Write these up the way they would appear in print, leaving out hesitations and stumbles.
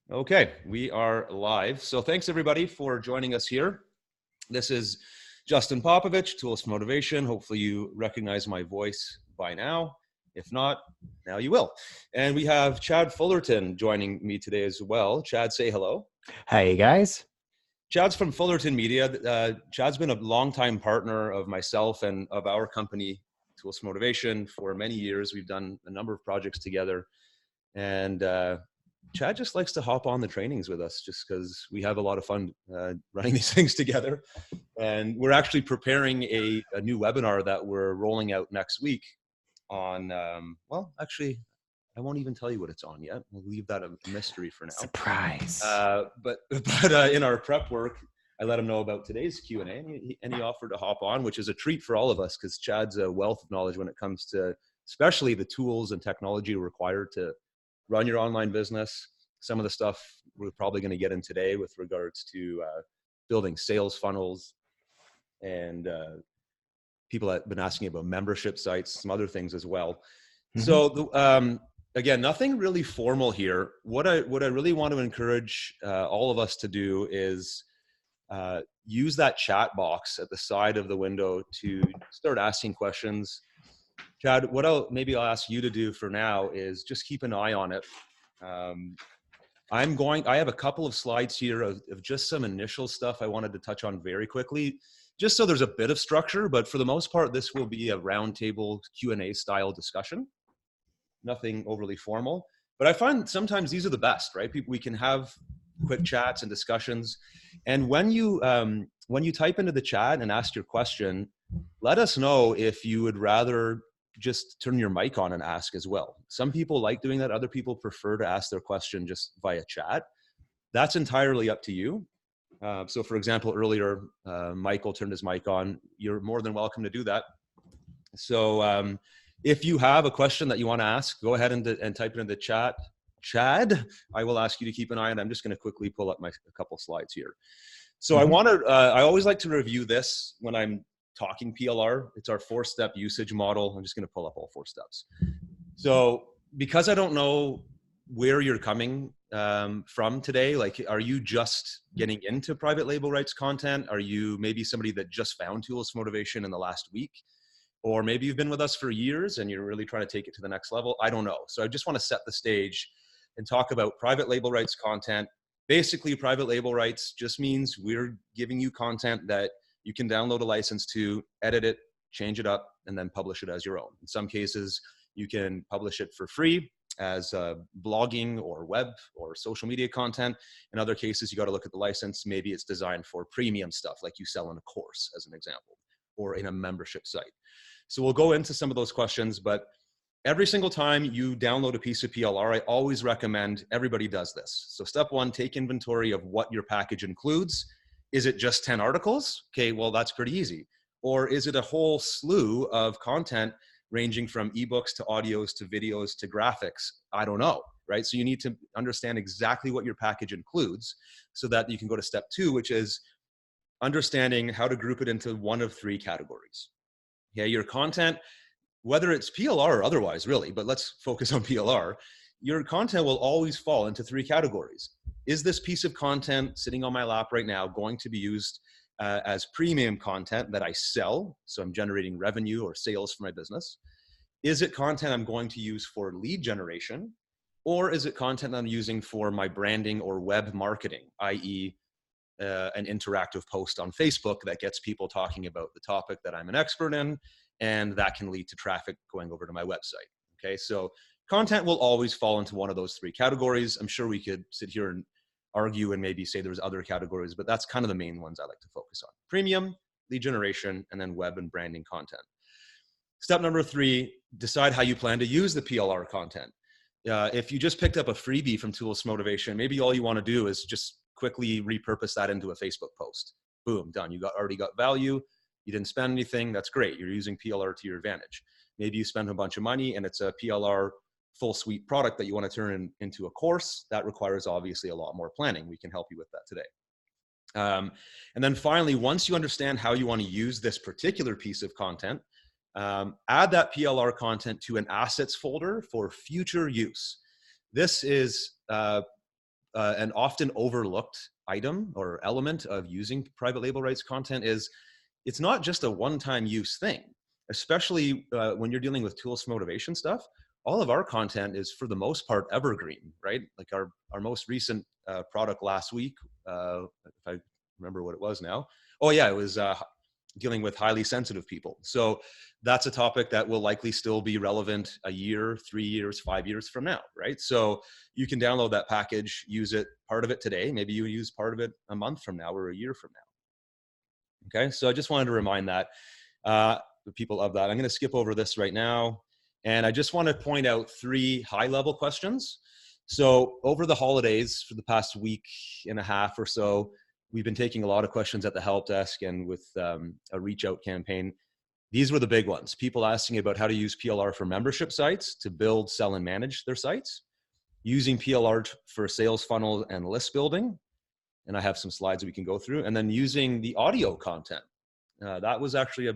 Okay, we are live. So thanks everybody for joining us here. This is Justin Popovich, Tools for Motivation. Hopefully you recognize my voice by now. If not, now you will. And we have Chad Fullerton joining me today as well. Chad, say hello. Hey guys. Chad's from Fullerton Media. Chad's been a longtime partner of myself and of our company, Tools for Motivation, for many years. We've done a number of projects together. And Chad just likes to hop on the trainings with us just because we have a lot of fun running these things together. And we're actually preparing a new webinar that we're rolling out next week on, well, actually, I won't even tell you what it's on yet. We'll leave that a mystery for now. Surprise. But in our prep work, I let him know about today's Q&A and he offered to hop on, which is a treat for all of us because Chad's a wealth of knowledge when it comes to especially the tools and technology required to run your online business. Some of the stuff we're probably going to get in today with regards to building sales funnels and people that have been asking about membership sites, some other things as well. Mm-hmm. So again, nothing really formal here. What I really want to encourage all of us to do is use that chat box at the side of the window to start asking questions. Chad, what I'll ask you to do for now is just keep an eye on it. I have a couple of slides here of just some initial stuff I wanted to touch on very quickly, just so there's a bit of structure, but for the most part, this will be a roundtable Q&A style discussion. Nothing overly formal, but I find sometimes these are the best, right? We can have quick chats and discussions. And when you type into the chat and ask your question, let us know if you would rather just turn your mic on and ask as well. Some people like doing that. Other people prefer to ask their question just via chat. That's entirely up to you. So for example, earlier, Michael turned his mic on. You're more than welcome to do that. So if you have a question that you want to ask, go ahead and type it in the chat. Chad, I will ask you to keep an eye on it. I'm just going to quickly pull up a couple slides here. So I always like to review this when I'm talking PLR. It's our 4-step usage model. I'm just going to pull up all 4 steps. So because I don't know where you're coming from today, like, are you just getting into private label rights content? Are you maybe somebody that just found Tools for Motivation in the last week? Or maybe you've been with us for years and you're really trying to take it to the next level. I don't know. So I just want to set the stage and talk about private label rights content. Basically, private label rights just means we're giving you content that you can download a license to, edit it, change it up, and then publish it as your own. In some cases, you can publish it for free as blogging or web or social media content. In other cases, you got to look at the license. Maybe it's designed for premium stuff like you sell in a course, as an example, or in a membership site. So we'll go into some of those questions, but every single time you download a piece of PLR, I always recommend everybody does this. So step 1, take inventory of what your package includes. Is it just 10 articles? Okay, well, that's pretty easy. Or is it a whole slew of content ranging from ebooks to audios to videos to graphics? I don't know, right? So you need to understand exactly what your package includes so that you can go to step 2, which is understanding how to group it into one of 3 categories. Okay, your content, whether it's PLR or otherwise, really, but let's focus on PLR. Your content will always fall into 3 categories. Is this piece of content sitting on my lap right now going to be used as premium content that I sell? So I'm generating revenue or sales for my business. Is it content I'm going to use for lead generation? Or is it content I'm using for my branding or web marketing, i.e., an interactive post on Facebook that gets people talking about the topic that I'm an expert in, and that can lead to traffic going over to my website. Okay, so content will always fall into one of those 3 categories. I'm sure we could sit here and argue and maybe say there's other categories, but that's kind of the main ones I like to focus on. Premium, lead generation, and then web and branding content. Step number 3, decide how you plan to use the PLR content. If you just picked up a freebie from Tools for Motivation, maybe all you want to do is just quickly repurpose that into a Facebook post. Boom, done. You already got value. You didn't spend anything. That's great. You're using PLR to your advantage. Maybe you spend a bunch of money and it's a PLR full suite product that you want to turn into a course. That requires obviously a lot more planning. We can help you with that today. And then finally, once you understand how you want to use this particular piece of content, add that PLR content to an assets folder for future use. This is an often overlooked item or element of using private label rights content is it's not just a one-time use thing, especially when you're dealing with tools motivation stuff. All of our content is for the most part evergreen, right? Like our most recent product last week, if I remember what it was now. Oh yeah, it was dealing with highly sensitive people. So that's a topic that will likely still be relevant a year, 3 years, 5 years from now, right? So you can download that package, use it, part of it today, maybe you use part of it a month from now or a year from now. Okay, so I just wanted to remind that the people of that. I'm going to skip over this right now. And I just want to point out 3 high-level questions. So over the holidays, for the past week and a half or so, we've been taking a lot of questions at the help desk and with a reach out campaign. These were the big ones. People asking about how to use PLR for membership sites to build, sell, and manage their sites, using PLR for sales funnel and list building. And I have some slides we can go through. And then using the audio content. That was actually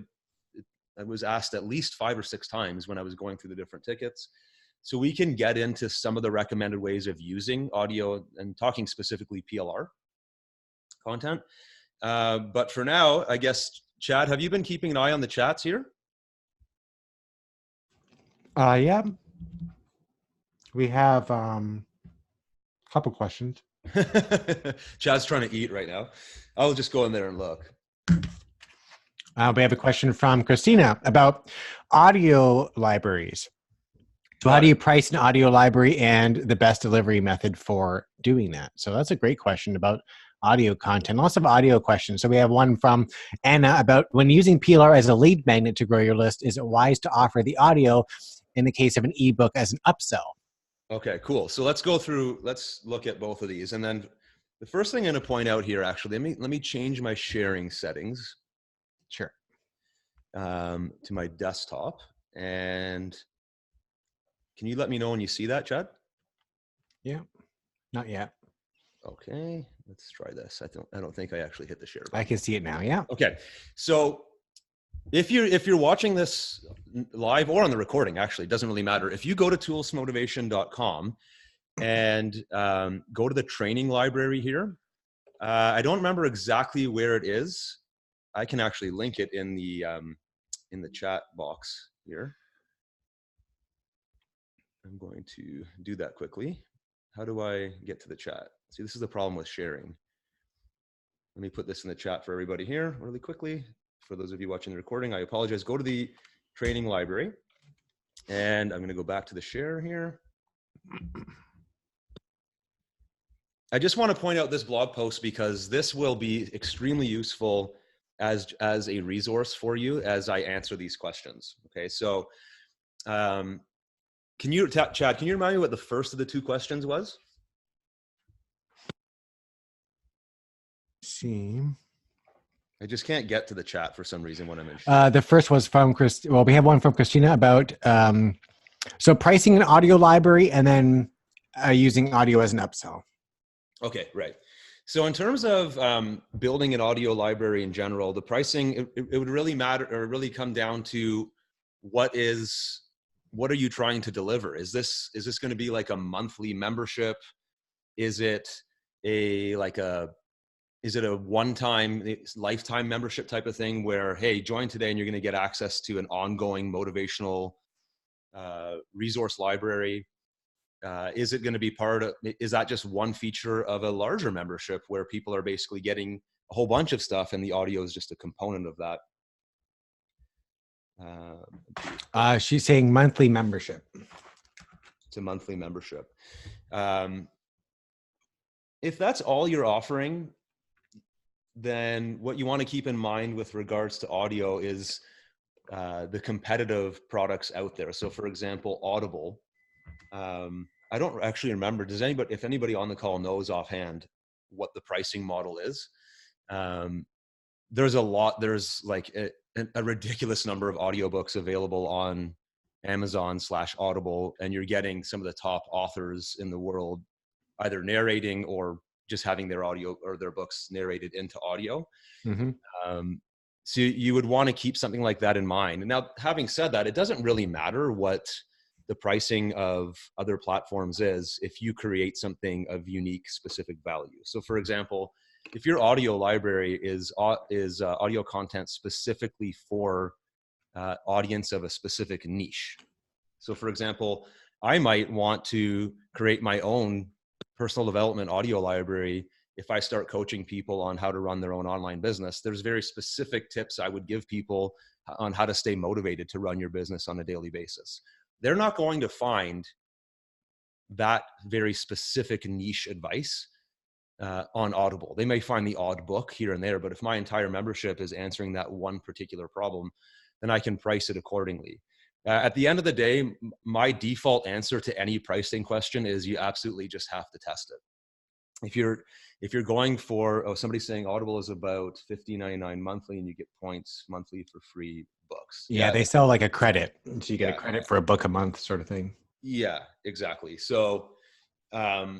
I was asked at least 5 or 6 times when I was going through the different tickets. So we can get into some of the recommended ways of using audio and talking specifically PLR content. But for now, I guess, Chad, have you been keeping an eye on the chats here? Yeah. We have a couple questions. Chad's trying to eat right now. I'll just go in there and look. We have a question from Christina about audio libraries. So how do you price an audio library and the best delivery method for doing that? So that's a great question about audio content. Lots of audio questions. So we have one from Anna about when using PLR as a lead magnet to grow your list, is it wise to offer the audio in the case of an ebook as an upsell? Okay, cool. So let's look at both of these. And then the first thing I'm going to point out here, actually, let me change my sharing settings. Sure. To my desktop. And can you let me know when you see that, Chad? Yeah, not yet. Okay, let's try this. I don't think I actually hit the share button. I can see it now. Yeah. Okay, so if you're watching this live or on the recording, actually, it doesn't really matter. If you go to toolsmotivation.com and go to the training library here, I don't remember exactly where it is. I can actually link it in the chat box here. I'm going to do that quickly. How do I get to the chat? See, this is the problem with sharing. Let me put this in the chat for everybody here really quickly. For those of you watching the recording, I apologize. Go to the training library and I'm going to go back to the share here. I just want to point out this blog post because this will be extremely useful as a resource for you as I answer these questions. Okay, so Chad, can you remind me what the first of the 2 questions was? See. I just can't get to the chat for some reason when I'm in. The first was from well, we have one from Christina about so pricing an audio library and then using audio as an upsell. Okay, right. So in terms of building an audio library in general, the pricing, it would really matter or really come down to what are you trying to deliver? Is this going to be like a monthly membership? Is it a one-time lifetime membership type of thing where, hey, join today and you're going to get access to an ongoing motivational resource library? Is it going to be is that just one feature of a larger membership where people are basically getting a whole bunch of stuff and the audio is just a component of that? She's saying monthly membership. It's a monthly membership. If that's all you're offering, then what you want to keep in mind with regards to audio is the competitive products out there. So for example, Audible. I don't actually remember. If anybody on the call knows offhand what the pricing model is, there's like a ridiculous number of audiobooks available on Amazon/Audible, and you're getting some of the top authors in the world either narrating or just having their audio or their books narrated into audio. Mm-hmm. So you would want to keep something like that in mind. And now, having said that, it doesn't really matter what the pricing of other platforms is if you create something of unique specific value. So for example, if your audio library is audio content specifically for audience of a specific niche. So for example, I might want to create my own personal development audio library. If I start coaching people on how to run their own online business, there's very specific tips I would give people on how to stay motivated to run your business on a daily basis. They're not going to find that very specific niche advice on Audible. They may find the odd book here and there, but if my entire membership is answering that one particular problem, then I can price it accordingly. At the end of the day, my default answer to any pricing question is you absolutely just have to test it. If you're going for, oh, somebody's saying Audible is about $15.99 monthly and you get points monthly for free books. Yeah, they sell like a credit. So you get a credit for a book a month sort of thing. Yeah, exactly. So, yeah,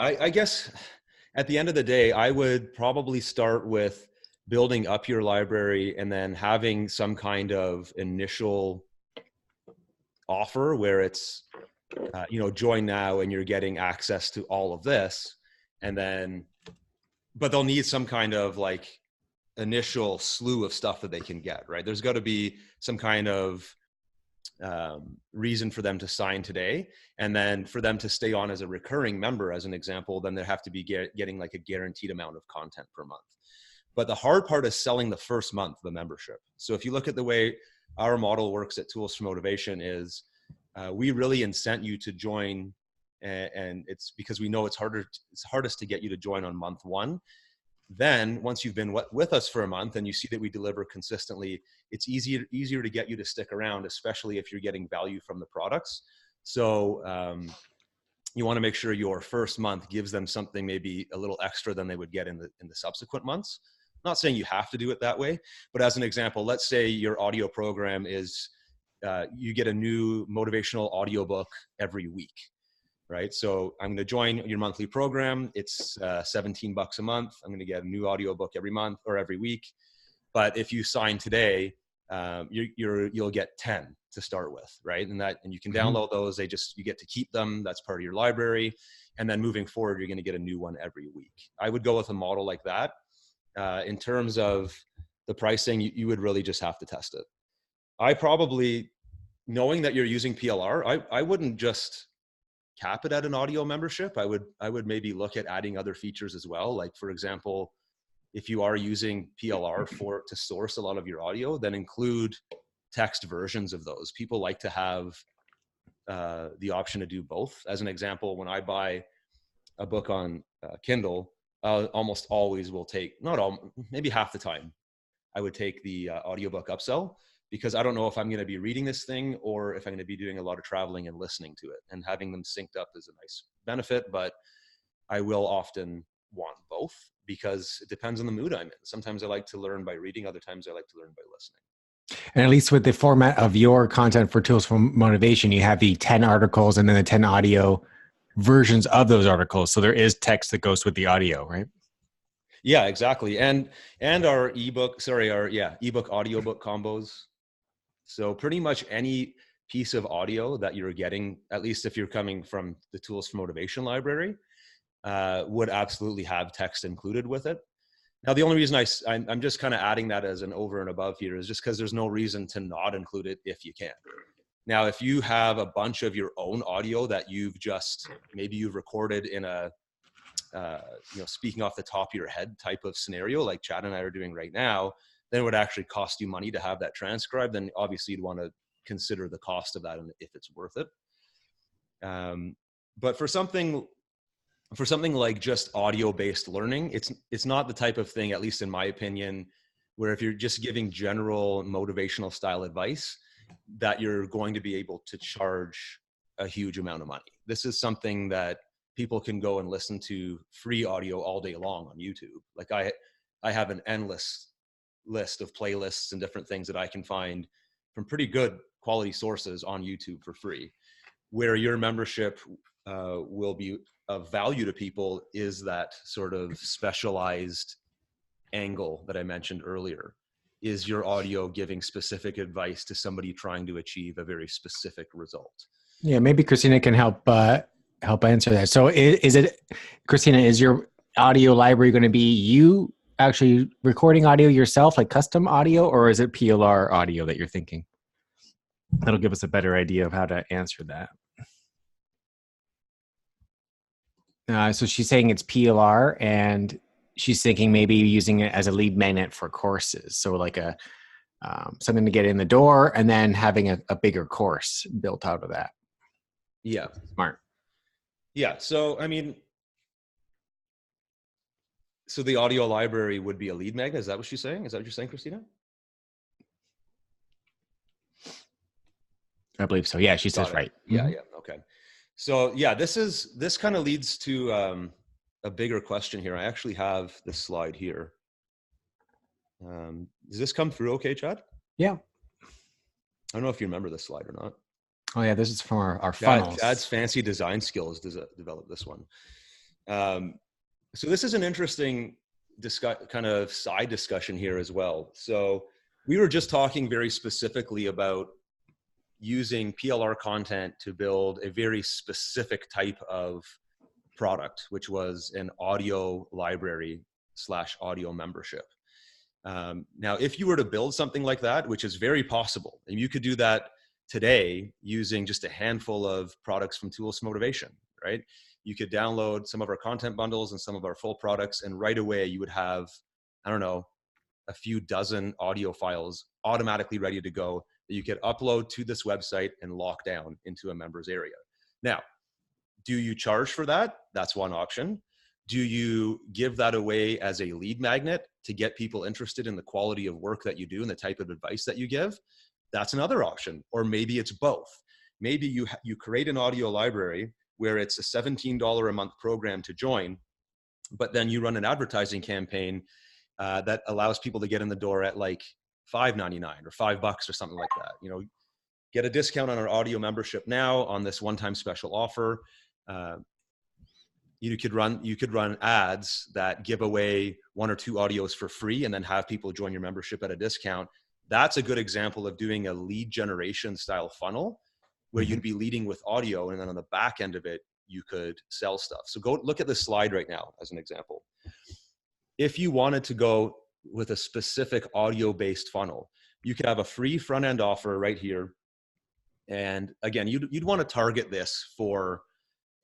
I guess at the end of the day, I would probably start with building up your library and then having some kind of initial offer where it's, join now and you're getting access to all of this. And then, but they'll need some kind of like initial slew of stuff that they can get, right? There's got to be some kind of reason for them to sign today, and then for them to stay on as a recurring member, as an example, then they have to be getting like a guaranteed amount of content per month. But the hard part is selling the first month of the membership. So if you look at the way our model works at Tools for Motivation is we really incent you to join, and it's because we know it's hardest to get you to join on month one. Then once you've been with us for a month and you see that we deliver consistently, it's easier to get you to stick around, especially if you're getting value from the products. So you want to make sure your first month gives them something maybe a little extra than they would get in the subsequent months. I'm not saying you have to do it that way, but as an example, let's say your audio program is you get a new motivational audiobook every week. Right? So I'm going to join your monthly program. It's $17 a month. I'm going to get a new audiobook every month or every week. But if you sign today, you'll get 10 to start with, right? And you can download those. You get to keep them. That's part of your library. And then moving forward, you're going to get a new one every week. I would go with a model like that. In terms of the pricing, you would really just have to test it. I probably, knowing that you're using PLR, I wouldn't just cap it at an audio membership. I would maybe look at adding other features as well. Like for example, if you are using PLR to source a lot of your audio, then include text versions of those. People like to have the option to do both. As an example, when I buy a book on Kindle, almost always will take, maybe half the time, I would take the audiobook upsell, because I don't know if I'm going to be reading this thing or if I'm going to be doing a lot of traveling and listening to it. And having them synced up is a nice benefit, but I will often want both because it depends on the mood I'm in. Sometimes I like to learn by reading, other times I like to learn by listening. And at least with the format of your content for Tools for Motivation, you have the 10 articles and then the 10 audio versions of those articles. So there is text that goes with the audio, right? Yeah, exactly. And our ebook audiobook combos. So pretty much any piece of audio that you're getting, at least if you're coming from the Tools for Motivation library, would absolutely have text included with it. Now, the only reason I'm just kind of adding that as an over and above here is just because there's no reason to not include it if you can. Now, if you have a bunch of your own audio that you've recorded in a, speaking off the top of your head type of scenario, like Chad and I are doing right now, then it would actually cost you money to have that transcribed. Then obviously you'd want to consider the cost of that and if it's worth it. But for something like just audio-based learning, it's not the type of thing, at least in my opinion, where if you're just giving general motivational style advice, that you're going to be able to charge a huge amount of money. This is something that people can go and listen to free audio all day long on YouTube. Like I have an endless list of playlists and different things that I can find from pretty good quality sources on YouTube for free. Where your membership will be of value to people is that sort of specialized angle that I mentioned earlier. is your audio giving specific advice to somebody trying to achieve a very specific result? Yeah, maybe Christina can help answer that. So is it, Christina, is your audio library going to be you actually recording audio yourself, like custom audio, or is it PLR audio that you're thinking? That'll give us a better idea of how to answer that. So she's saying it's PLR, and she's thinking maybe using it as a lead magnet for courses. So like a something to get in the door, and then having a bigger course built out of that. Yeah. Smart. Yeah. So, I mean, so the audio library would be a lead magnet. Is that what she's saying? Is that what you're saying, Christina? I believe so. Yeah, she says right. Yeah. Mm-hmm. Yeah. Okay. So yeah, this kind of leads to a bigger question here. I actually have this slide here. Does this come through okay, Chad? Yeah. I don't know if you remember this slide or not. Oh yeah, this is from our funnels. Chad's fancy design skills develop this one. So this is an interesting kind of side discussion here as well. So we were just talking very specifically about using PLR content to build a very specific type of product, which was an audio library / audio membership. Now, if you were to build something like that, which is very possible, and you could do that today using just a handful of products from Tools for Motivation, right? You could download some of our content bundles and some of our full products, and right away you would have, I don't know, a few dozen audio files automatically ready to go that you could upload to this website and lock down into a members area. Now, do you charge for that? That's one option. Do you give that away as a lead magnet to get people interested in the quality of work that you do and the type of advice that you give? That's another option. Or maybe it's both. Maybe you create an audio library where it's a $17 a month program to join, but then you run an advertising campaign that allows people to get in the door at like $5.99 or $5 or something like that. You know, get a discount on our audio membership now on this one-time special offer. You could run ads that give away 1 or 2 audios for free and then have people join your membership at a discount. That's a good example of doing a lead generation style funnel where you'd be leading with audio, and then on the back end of it, you could sell stuff. So go look at this slide right now as an example. If you wanted to go with a specific audio-based funnel, you could have a free front-end offer right here. And again, you'd want to target this for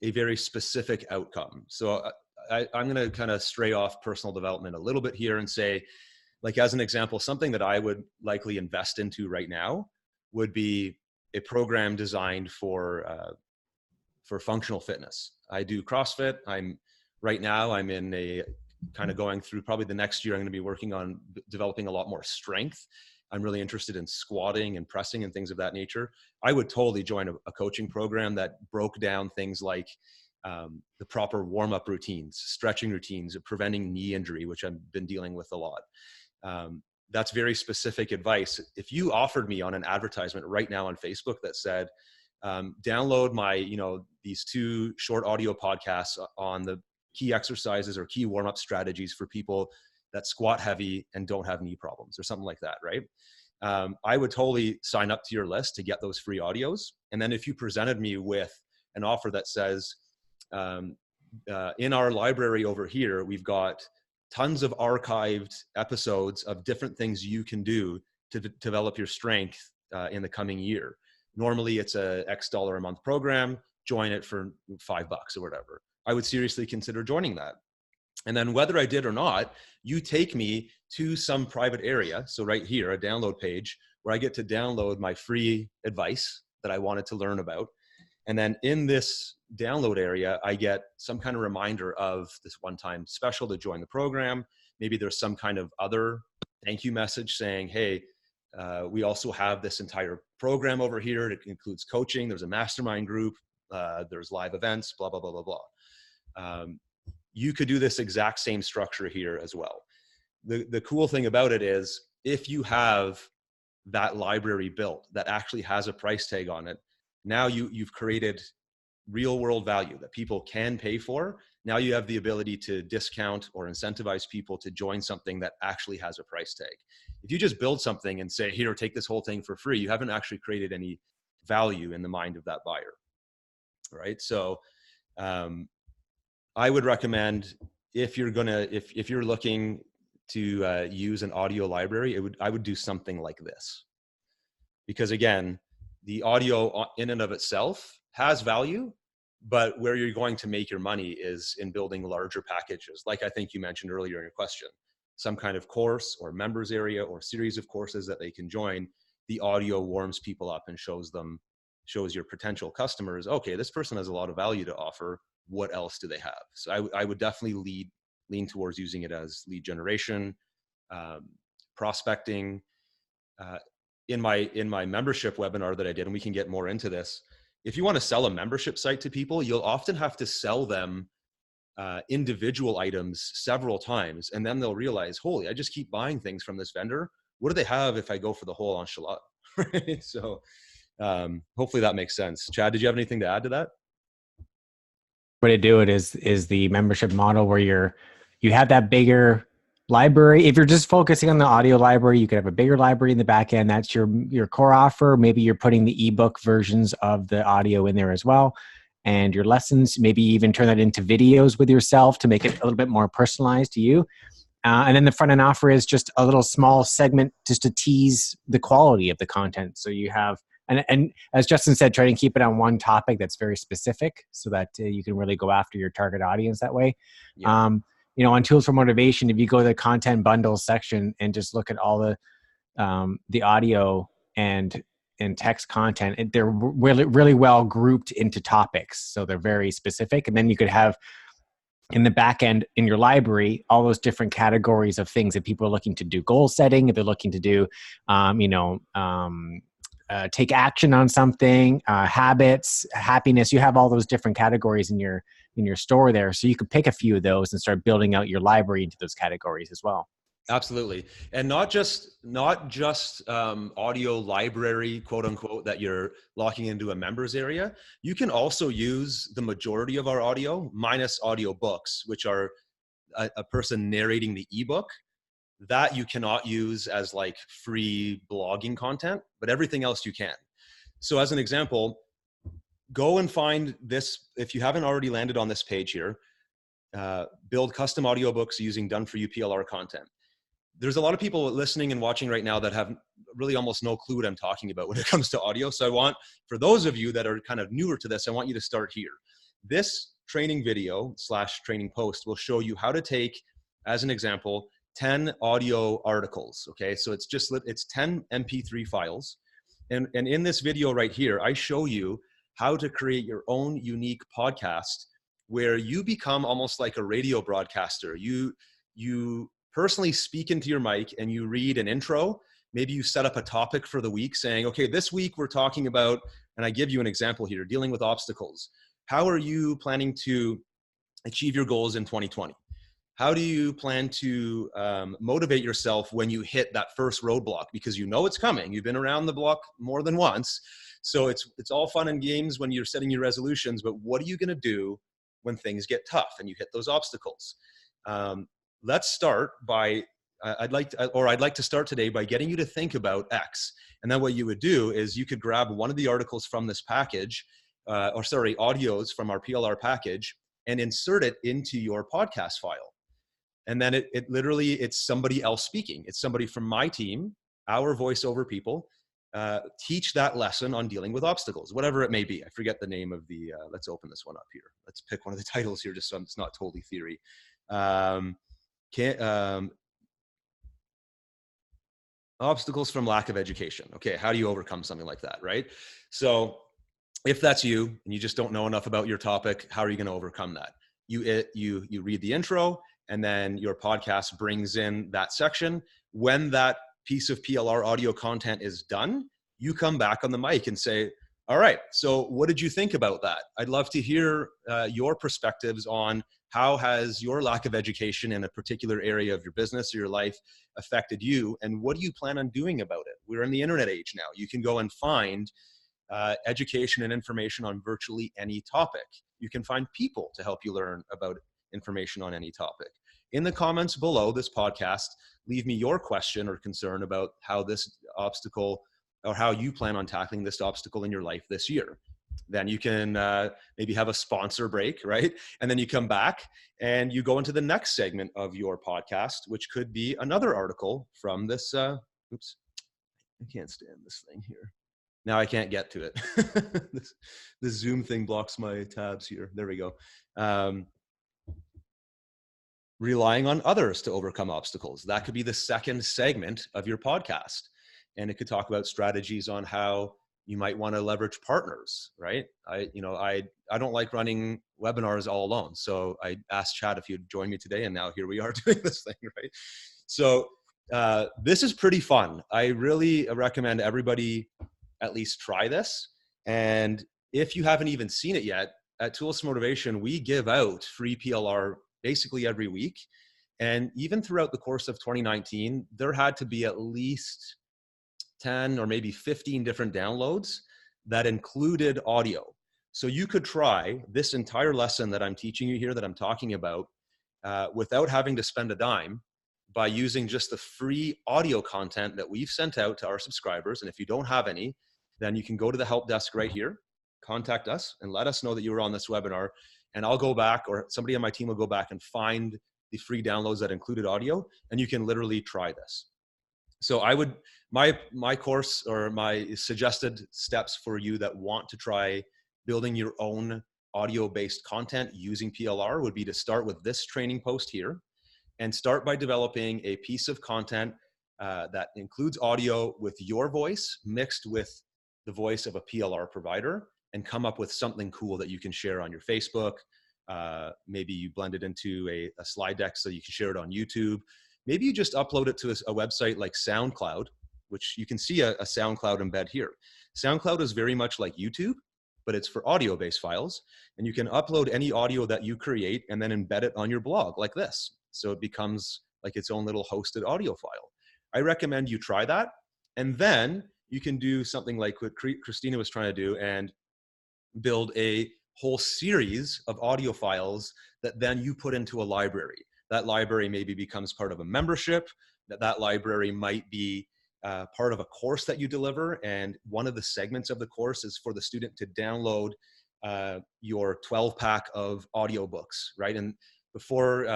a very specific outcome. So I'm going to kind of stray off personal development a little bit here and say, like, as an example, something that I would likely invest into right now would be a program designed for functional fitness. I do CrossFit. Right now I'm in a kind of going through probably the next year. I'm going to be working on developing a lot more strength. I'm really interested in squatting and pressing and things of that nature. I would totally join a coaching program that broke down things like the proper warm-up routines, stretching routines, preventing knee injury, which I've been dealing with a lot. That's very specific advice. If you offered me on an advertisement right now on Facebook that said, download my, these 2 short audio podcasts on the key exercises or key warm-up strategies for people that squat heavy and don't have knee problems or something like that, right? I would totally sign up to your list to get those free audios. And then if you presented me with an offer that says, in our library over here, we've got tons of archived episodes of different things you can do to develop your strength in the coming year. Normally it's a X dollar a month program, join it for $5 or whatever. I would seriously consider joining that. And then whether I did or not, you take me to some private area. So right here, a download page where I get to download my free advice that I wanted to learn about. And then in this download area, I get some kind of reminder of this one-time special to join the program. Maybe there's some kind of other thank you message saying, hey, we also have this entire program over here. It includes coaching. There's a mastermind group. There's live events, blah, blah, blah, blah, blah. You could do this exact same structure here as well. The cool thing about it is if you have that library built that actually has a price tag on it, now you've created real world value that people can pay for Now you have the ability to discount or incentivize people to join something that actually has a price tag. If you just build something and say, here, take this whole thing for free, you haven't actually created any value in the mind of that buyer, right? So I would recommend, if you're looking to use an audio library, I would do something like this. Because again, the audio in and of itself has value, but where you're going to make your money is in building larger packages. Like I think you mentioned earlier in your question, some kind of course or members area or series of courses that they can join. The audio warms people up and shows your potential customers, okay, this person has a lot of value to offer. What else do they have? So I would definitely lean towards using it as lead generation, prospecting. In my membership webinar that I did, and we can get more into this, if you want to sell a membership site to people, you'll often have to sell them individual items several times, and then they'll realize, holy, I just keep buying things from this vendor. What do they have if I go for the whole enchilada? Right? So hopefully that makes sense. Chad, did you have anything to add to that? Way to do it is the membership model where you have that bigger library. If you're just focusing on the audio library, you could have a bigger library in the back end. That's your core offer. Maybe you're putting the ebook versions of the audio in there as well. And your lessons, maybe even turn that into videos with yourself to make it a little bit more personalized to you. And then the front end offer is just a little small segment just to tease the quality of the content. So you have, and as Justin said, try to keep it on one topic that's very specific so that you can really go after your target audience that way. Yeah. On Tools for Motivation, if you go to the content bundles section and just look at all the audio and text content, they're really, really well grouped into topics. So they're very specific. And then you could have in the back end in your library all those different categories of things that people are looking to do goal setting, if they're looking to do take action on something, habits, happiness. You have all those different categories in your store there, so you could pick a few of those and start building out your library into those categories as well. Absolutely. And not just audio library, quote unquote, that you're locking into a members area. You can also use the majority of our audio minus audio books, which are a person narrating the ebook. That you cannot use as like free blogging content, but everything else you can. So as an example, go and find this. If you haven't already landed on this page here, build custom audiobooks using done for you PLR content. There's a lot of people listening and watching right now that have really almost no clue what I'm talking about when it comes to audio. So I want, for those of you that are kind of newer to this, I want you to start here. This training video / training post will show you how to take, as an example, 10 audio articles. Okay, so it's 10 MP3 files. And in this video right here, I show you how to create your own unique podcast where you become almost like a radio broadcaster. You personally speak into your mic and you read an intro. Maybe you set up a topic for the week saying, okay, this week we're talking about, and I give you an example here, dealing with obstacles. How are you planning to achieve your goals in 2020? How do you plan to motivate yourself when you hit that first roadblock? Because you know it's coming. You've been around the block more than once. So it's all fun and games when you're setting your resolutions, but what are you going to do when things get tough and you hit those obstacles? Let's start by, I'd like to start today by getting you to think about X. And then what you would do is you could grab one of the articles from this package, audios from our PLR package, and insert it into your podcast file. And then it's somebody else speaking. It's somebody from my team, our voiceover people, teach that lesson on dealing with obstacles, whatever it may be. I forget the name of the, let's open this one up here. Let's pick one of the titles here just so it's not totally theory. Obstacles from lack of education. Okay, how do you overcome something like that, right? So if that's you and you just don't know enough about your topic, how are you going to overcome that? You read the intro, and then your podcast brings in that section. When that piece of PLR audio content is done, you come back on the mic and say, all right, so what did you think about that? I'd love to hear your perspectives on how has your lack of education in a particular area of your business or your life affected you, and what do you plan on doing about it? We're in the internet age now. You can go and find education and information on virtually any topic. You can find people to help you learn about information on any topic. In the comments below this podcast, leave me your question or concern about how this obstacle, or how you plan on tackling this obstacle in your life this year. Then you can maybe have a sponsor break, right? And then you come back and you go into the next segment of your podcast, which could be another article from this. Oops, I can't stand this thing here. Now I can't get to it. This Zoom thing blocks my tabs here. There we go. Relying on others to overcome obstacles. That could be the second segment of your podcast. And it could talk about strategies on how you might want to leverage partners, right? I don't like running webinars all alone. So I asked Chad if you'd join me today, and now here we are doing this thing, right? So this is pretty fun. I really recommend everybody at least try this. And if you haven't even seen it yet, at Tools for Motivation, we give out free PLR basically every week. And even throughout the course of 2019, there had to be at least 10 or maybe 15 different downloads that included audio. So you could try this entire lesson that I'm teaching you here, that I'm talking about, without having to spend a dime, by using just the free audio content that we've sent out to our subscribers. And if you don't have any, then you can go to the help desk right here, contact us, and let us know that you were on this webinar. And I'll go back, or somebody on my team will go back and find the free downloads that included audio, and you can literally try this. So I would, my course, or my suggested steps for you that want to try building your own audio-based content using PLR would be to start with this training post here, and start by developing a piece of content that includes audio with your voice mixed with the voice of a PLR provider, and come up with something cool that you can share on your Facebook. Maybe you blend it into a slide deck so you can share it on YouTube. Maybe you just upload it to a website like SoundCloud, which you can see a SoundCloud embed here. SoundCloud is very much like YouTube, but it's for audio-based files. And you can upload any audio that you create and then embed it on your blog like this. So it becomes like its own little hosted audio file. I recommend you try that. And then you can do something like what Christina was trying to do, and build a whole series of audio files that then you put into a library. That library maybe becomes part of a membership. That library might be part of a course that you deliver. And one of the segments of the course is for the student to download your 12-pack of audiobooks, right? And before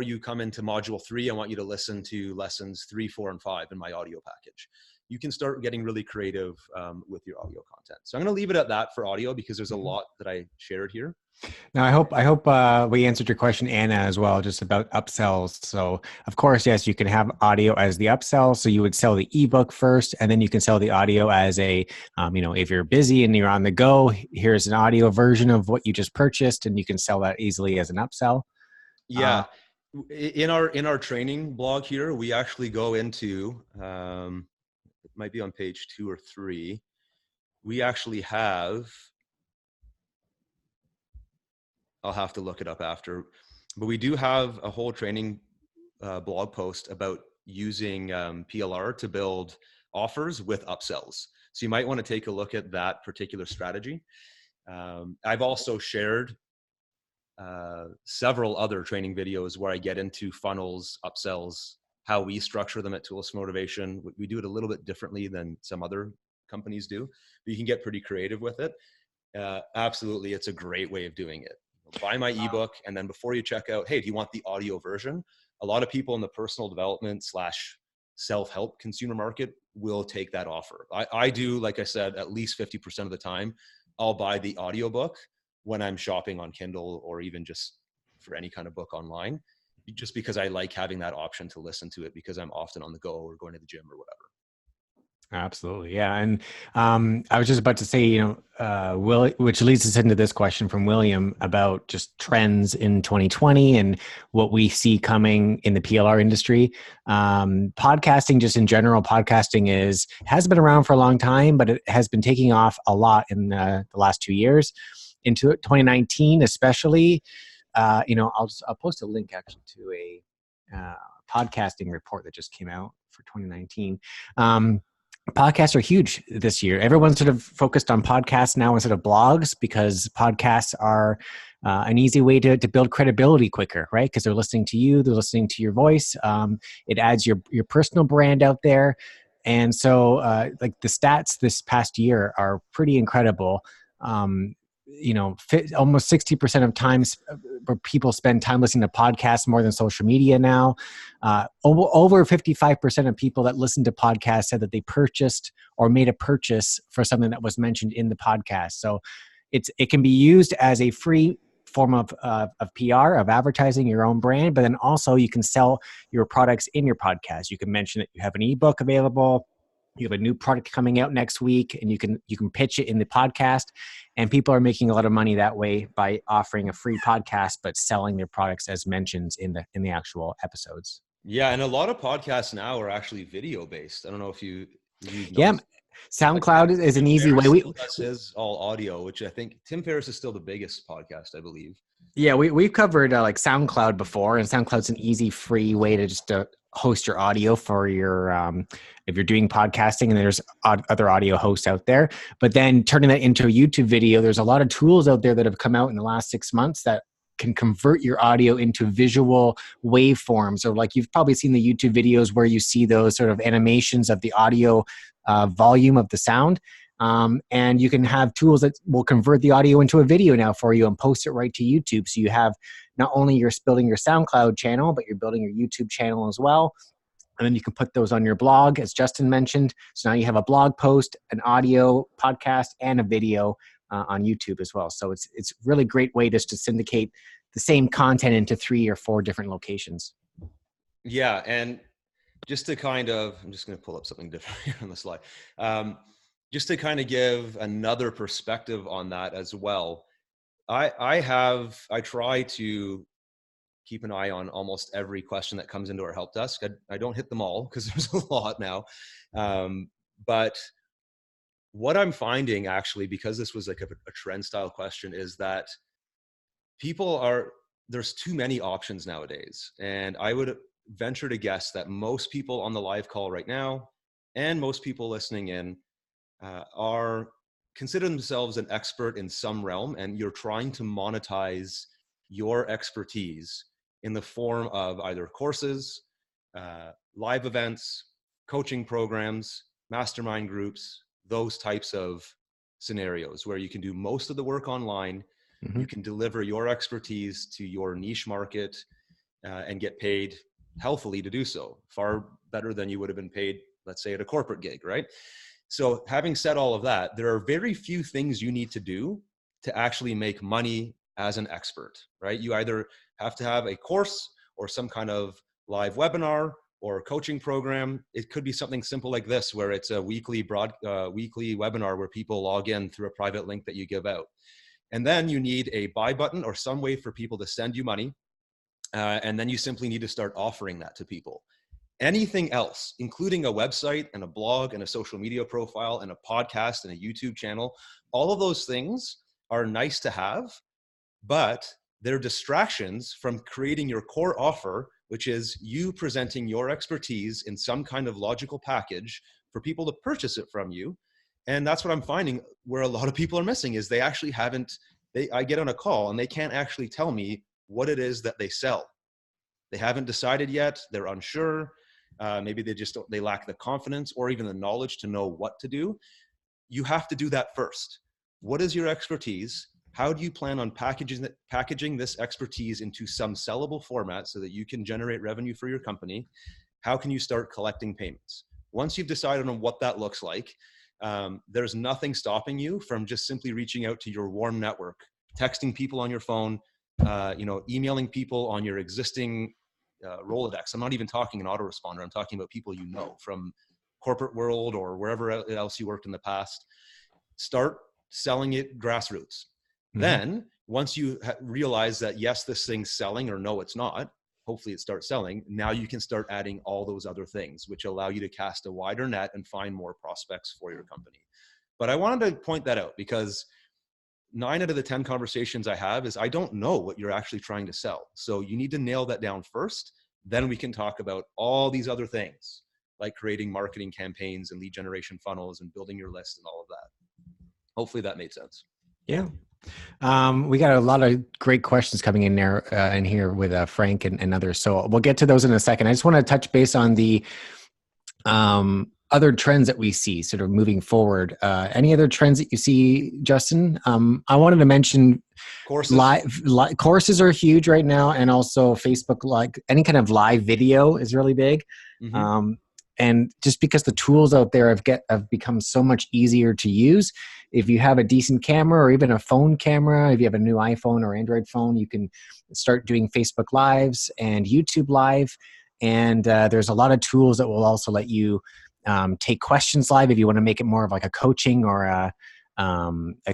you come into module 3, I want you to listen to lessons 3, 4, and 5 in my audio package. You can start getting really creative with your audio content. So I'm going to leave it at that for audio, because there's a lot that I shared here. Now, I hope we answered your question, Anna, as well, just about upsells. So, of course, yes, you can have audio as the upsell. So you would sell the ebook first, and then you can sell the audio as a, if you're busy and you're on the go, here's an audio version of what you just purchased, and you can sell that easily as an upsell. Yeah. In our training blog here, we actually go into, it might be on page 2 or 3. We actually have, I'll have to look it up after, but we do have a whole training blog post about using PLR to build offers with upsells. So you might want to take a look at that particular strategy. I've also shared several other training videos where I get into funnels, upsells, how we structure them at Tools for Motivation. We do it a little bit differently than some other companies do, but you can get pretty creative with it. Absolutely, it's a great way of doing it. Buy my ebook, and then before you check out, hey, do you want the audio version? A lot of people in the personal development / self-help consumer market will take that offer. I do, like I said, at least 50% of the time, I'll buy the audiobook when I'm shopping on Kindle, or even just for any kind of book online, just because I like having that option to listen to it, because I'm often on the go or going to the gym or whatever. Absolutely. Yeah. And I was just about to say, which leads us into this question from William about just trends in 2020 and what we see coming in the PLR industry. Podcasting, just in general, has been around for a long time, but it has been taking off a lot in the last 2 years. Into 2019, especially, I'll post a link actually to a podcasting report that just came out for 2019. Podcasts are huge this year. Everyone's sort of focused on podcasts now instead of blogs, because podcasts are an easy way to build credibility quicker, right? Because they're listening to you, they're listening to your voice. It adds your personal brand out there. And so, like the stats this past year are pretty incredible. Almost 60% of times where people spend time listening to podcasts more than social media now. Over 55% of people that listen to podcasts said that they purchased or made a purchase for something that was mentioned in the podcast. So it can be used as a free form of PR, of advertising your own brand, but then also you can sell your products in your podcast. You can mention that you have an ebook available, you have a new product coming out next week, and you can pitch it in the podcast. And people are making a lot of money that way by offering a free podcast, but selling their products as mentions in the actual episodes. Yeah, and a lot of podcasts now are actually video based. I don't know if you've Yeah, noticed. Like SoundCloud is an Tim easy way. Ferriss still does his all audio, which I think Tim Ferriss is still the biggest podcast, I believe. Yeah, we've covered like SoundCloud before, and SoundCloud's an easy, free way to just host your audio for your if you're doing podcasting, and there's other audio hosts out there. But then turning that into a YouTube video, there's a lot of tools out there that have come out in the last 6 months that can convert your audio into visual waveforms. Or like you've probably seen the YouTube videos where you see those sort of animations of the audio volume of the sound. And you can have tools that will convert the audio into a video now for you and post it right to YouTube. So you have not only you're building your SoundCloud channel, but you're building your YouTube channel as well. And then you can put those on your blog, as Justin mentioned. So now you have a blog post, an audio podcast, and a video on YouTube as well. So it's really great way just to syndicate the same content into 3 or 4 different locations. Yeah, and just to kind of, I'm just going to pull up something different here on the slide. Just to kind of give another perspective on that as well. I try to keep an eye on almost every question that comes into our help desk. I don't hit them all because there's a lot now. But what I'm finding actually, because this was like a trend style question, is that there's too many options nowadays. And I would venture to guess that most people on the live call right now, and most people listening in, are consider themselves an expert in some realm, and you're trying to monetize your expertise in the form of either courses, live events, coaching programs, mastermind groups, those types of scenarios where you can do most of the work online. Mm-hmm. You can deliver your expertise to your niche market and get paid healthily to do so, far better than you would have been paid, let's say, at a corporate gig, right? So having said all of that, there are very few things you need to do to actually make money as an expert, right? You either have to have a course or some kind of live webinar or coaching program. It could be something simple like this, where it's a weekly webinar where people log in through a private link that you give out. And then you need a buy button or some way for people to send you money. And then you simply need to start offering that to people. Anything else, including a website and a blog and a social media profile and a podcast and a YouTube channel, all of those things are nice to have, but they're distractions from creating your core offer, which is you presenting your expertise in some kind of logical package for people to purchase it from you. And that's what I'm finding where a lot of people are missing is I get on a call and they can't actually tell me what it is that they sell. They haven't decided yet. They're unsure. Maybe they lack the confidence or even the knowledge to know what to do. You have to do that first. What is your expertise? How do you plan on packaging this expertise into some sellable format so that you can generate revenue for your company? How can you start collecting payments? Once you've decided on what that looks like, there's nothing stopping you from just simply reaching out to your warm network, texting people on your phone, emailing people on your existing Rolodex. I'm not even talking an autoresponder. I'm talking about people you know from corporate world or wherever else you worked in the past. Start selling it grassroots. Mm-hmm. Then once you realize that, yes, this thing's selling, or no, it's not, hopefully it starts selling. Now you can start adding all those other things, which allow you to cast a wider net and find more prospects for your company. But I wanted to point that out because 9 out of the 10 conversations I have is I don't know what you're actually trying to sell. So you need to nail that down first. Then we can talk about all these other things like creating marketing campaigns and lead generation funnels and building your list and all of that. Hopefully that made sense. Yeah. We got a lot of great questions coming in there in here with Frank and others. So we'll get to those in a second. I just want to touch base on the other trends that we see sort of moving forward. Any other trends that you see, Justin? I wanted to mention Courses. courses are huge right now, and also Facebook, like any kind of live video is really big. Hmm. Um, and just because the tools out there have become so much easier to use, if you have a decent camera or even a phone camera, if you have a new iPhone or Android phone, you can start doing Facebook Lives and YouTube Live. And there's a lot of tools that will also let you take questions live if you want to make it more of like a coaching or a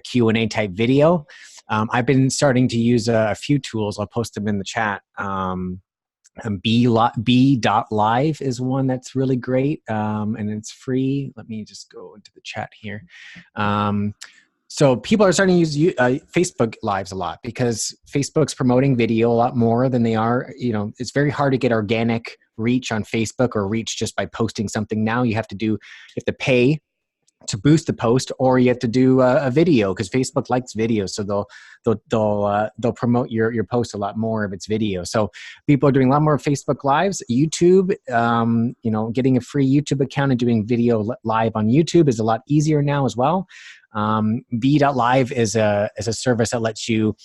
Q&A type video. I've been starting to use a few tools. I'll post them in the chat. B.live is one that's really great, and it's free. Let me just go into the chat here. So people are starting to use Facebook Lives a lot because Facebook's promoting video a lot more than they are. It's very hard to get organic reach on Facebook or reach just by posting something. Now you have to pay to boost the post, or you have to do a video because Facebook likes video, so they'll promote your post a lot more if it's video. So people are doing a lot more Facebook Lives. YouTube, getting a free YouTube account and doing video live on YouTube is a lot easier now as well. B.live is a service that lets you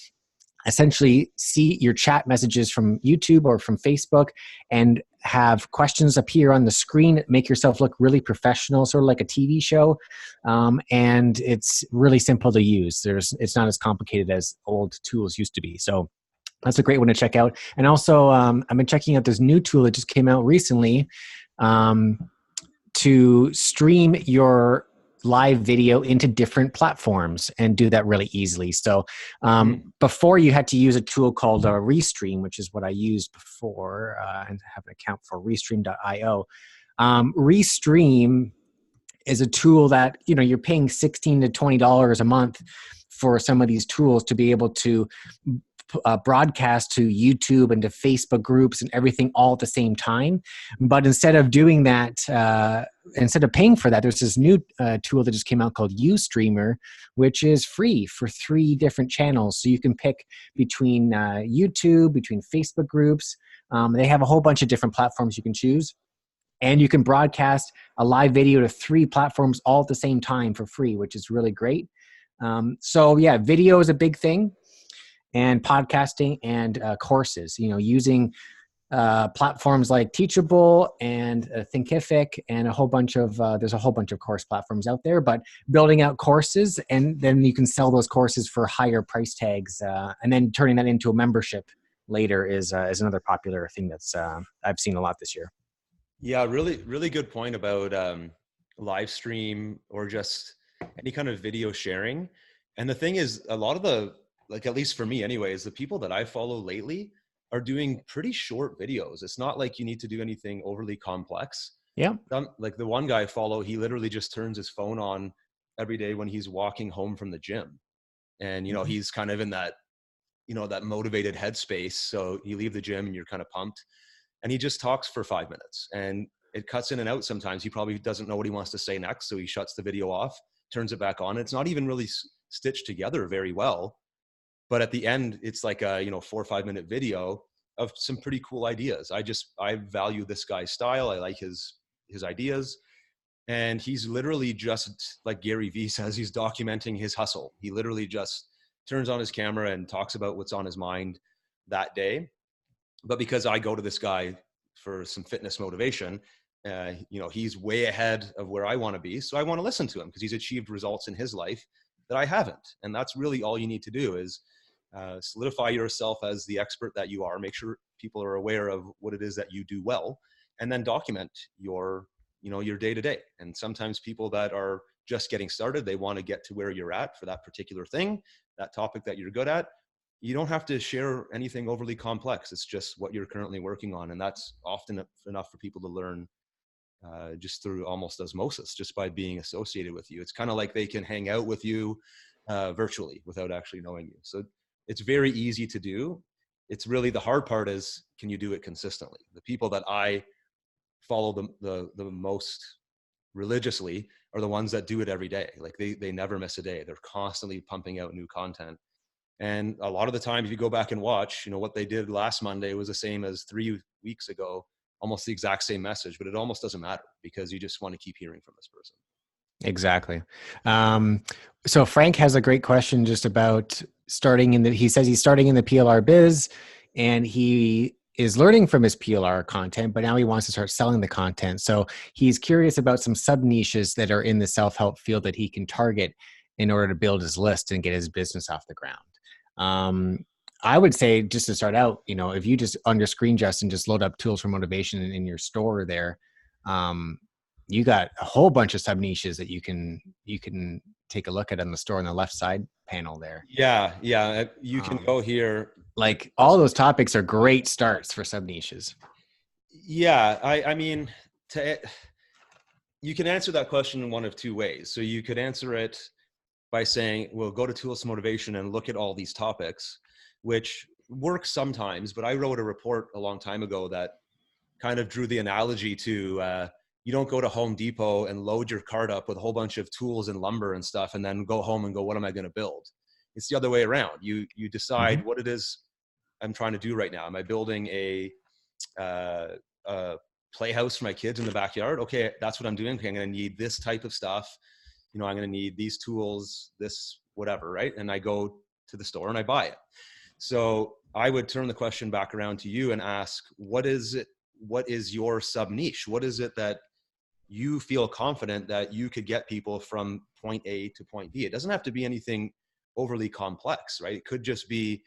essentially see your chat messages from YouTube or from Facebook and have questions appear on the screen, make yourself look really professional, sort of like a TV show. And it's really simple to use. It's not as complicated as old tools used to be. So that's a great one to check out. And also, I've been checking out this new tool that just came out recently to stream your live video into different platforms and do that really easily. So before you had to use a tool called Restream, which is what I used before and have an account for Restream.io. Restream is a tool that you're paying $16 to $20 a month for some of these tools to be able to broadcast to YouTube and to Facebook groups and everything all at the same time. But instead of doing that, instead of paying for that, there's this new tool that just came out called Ustreamer, which is free for 3 different channels. So you can pick between YouTube, between Facebook groups. They have a whole bunch of different platforms you can choose. And you can broadcast a live video to 3 platforms all at the same time for free, which is really great. So yeah, video is a big thing. And podcasting and courses, using platforms like Teachable and Thinkific and there's a whole bunch of course platforms out there, but building out courses, and then you can sell those courses for higher price tags, and then turning that into a membership later is another popular thing that's I've seen a lot this year. Yeah, really, really good point about live stream or just any kind of video sharing. And the thing is, a lot of like, at least for me anyways, the people that I follow lately are doing pretty short videos. It's not like you need to do anything overly complex. Yeah. Like the one guy I follow, he literally just turns his phone on every day when he's walking home from the gym. And, he's kind of in that, that motivated headspace. So you leave the gym and you're kind of pumped, and he just talks for 5 minutes, and it cuts in and out. Sometimes he probably doesn't know what he wants to say next. So he shuts the video off, turns it back on. It's not even really stitched together very well, but at the end, it's like a 4 or 5 minute video of some pretty cool ideas. I value this guy's style. I like his ideas. And he's literally just, like Gary Vee says, he's documenting his hustle. He literally just turns on his camera and talks about what's on his mind that day. But because I go to this guy for some fitness motivation, he's way ahead of where I want to be. So I want to listen to him because he's achieved results in his life that I haven't. And that's really all you need to do is solidify yourself as the expert that you are. Make sure people are aware of what it is that you do well, and then document your day to day. And sometimes people that are just getting started, they want to get to where you're at for that particular thing, that topic that you're good at. You don't have to share anything overly complex. It's just what you're currently working on. And that's often enough for people to learn just through almost osmosis, just by being associated with you. It's kind of like they can hang out with you virtually without actually knowing you. So it's very easy to do. It's really the hard part is, can you do it consistently? The people that I follow the most religiously are the ones that do it every day. Like they never miss a day. They're constantly pumping out new content. And a lot of the time, if you go back and watch, what they did last Monday was the same as 3 weeks ago, almost the exact same message, but it almost doesn't matter because you just want to keep hearing from this person. Exactly. So Frank has a great question just about he says he's starting in the PLR biz and he is learning from his PLR content, but now he wants to start selling the content. So he's curious about some sub niches that are in the self-help field that he can target in order to build his list and get his business off the ground. I would say, just to start out, if you just on your screen, Justin, just load up Tools for Motivation in your store there, you got a whole bunch of sub niches that you can take a look at on the store on the left side panel there. Yeah. You can go here. Like all those topics are great starts for sub niches. Yeah. I mean, you can answer that question in one of two ways. So you could answer it by saying, well, go to Tools for Motivation and look at all these topics, which works sometimes. But I wrote a report a long time ago that kind of drew the analogy to you don't go to Home Depot and load your cart up with a whole bunch of tools and lumber and stuff and then go home and go, what am I going to build? It's the other way around. You decide what it is I'm trying to do right now. Am I building a playhouse for my kids in the backyard? Okay, that's what I'm doing. Okay, I'm going to need this type of stuff. I'm going to need these tools, this whatever, right? And I go to the store and I buy it. So I would turn the question back around to you and ask, what is your sub niche? What is it that you feel confident that you could get people from point A to point B? It doesn't have to be anything overly complex, right? It could just be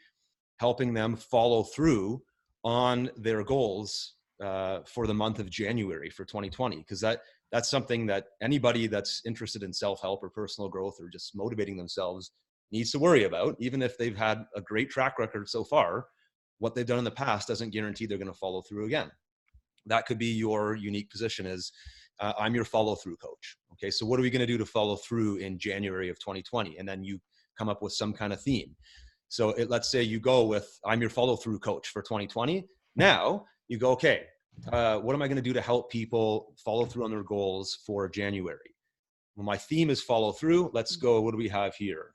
helping them follow through on their goals for the month of January for 2020, because that's something that anybody that's interested in self-help or personal growth or just motivating themselves needs to worry about. Even if they've had a great track record so far, what they've done in the past doesn't guarantee they're going to follow through again. That could be your unique position is I'm your follow-through coach. Okay, so what are we going to do to follow through in January of 2020? And then you come up with some kind of theme. So let's say you go with, I'm your follow-through coach for 2020. Now you go, okay, what am I going to do to help people follow through on their goals for January? Well, my theme is follow through. Let's go. What do we have here?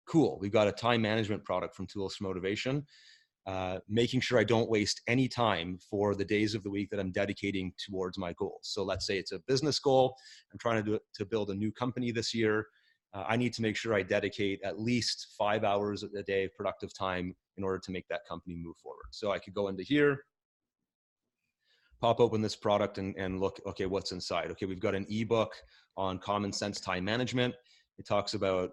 Cool. We've got a time management product from Tools for Motivation. Making sure I don't waste any time for the days of the week that I'm dedicating towards my goals. So let's say it's a business goal. I'm trying to build a new company this year. I need to make sure I dedicate at least 5 hours a day of productive time in order to make that company move forward. So I could go into here, pop open this product and look, okay, what's inside? Okay, we've got an ebook on common sense time management. It talks about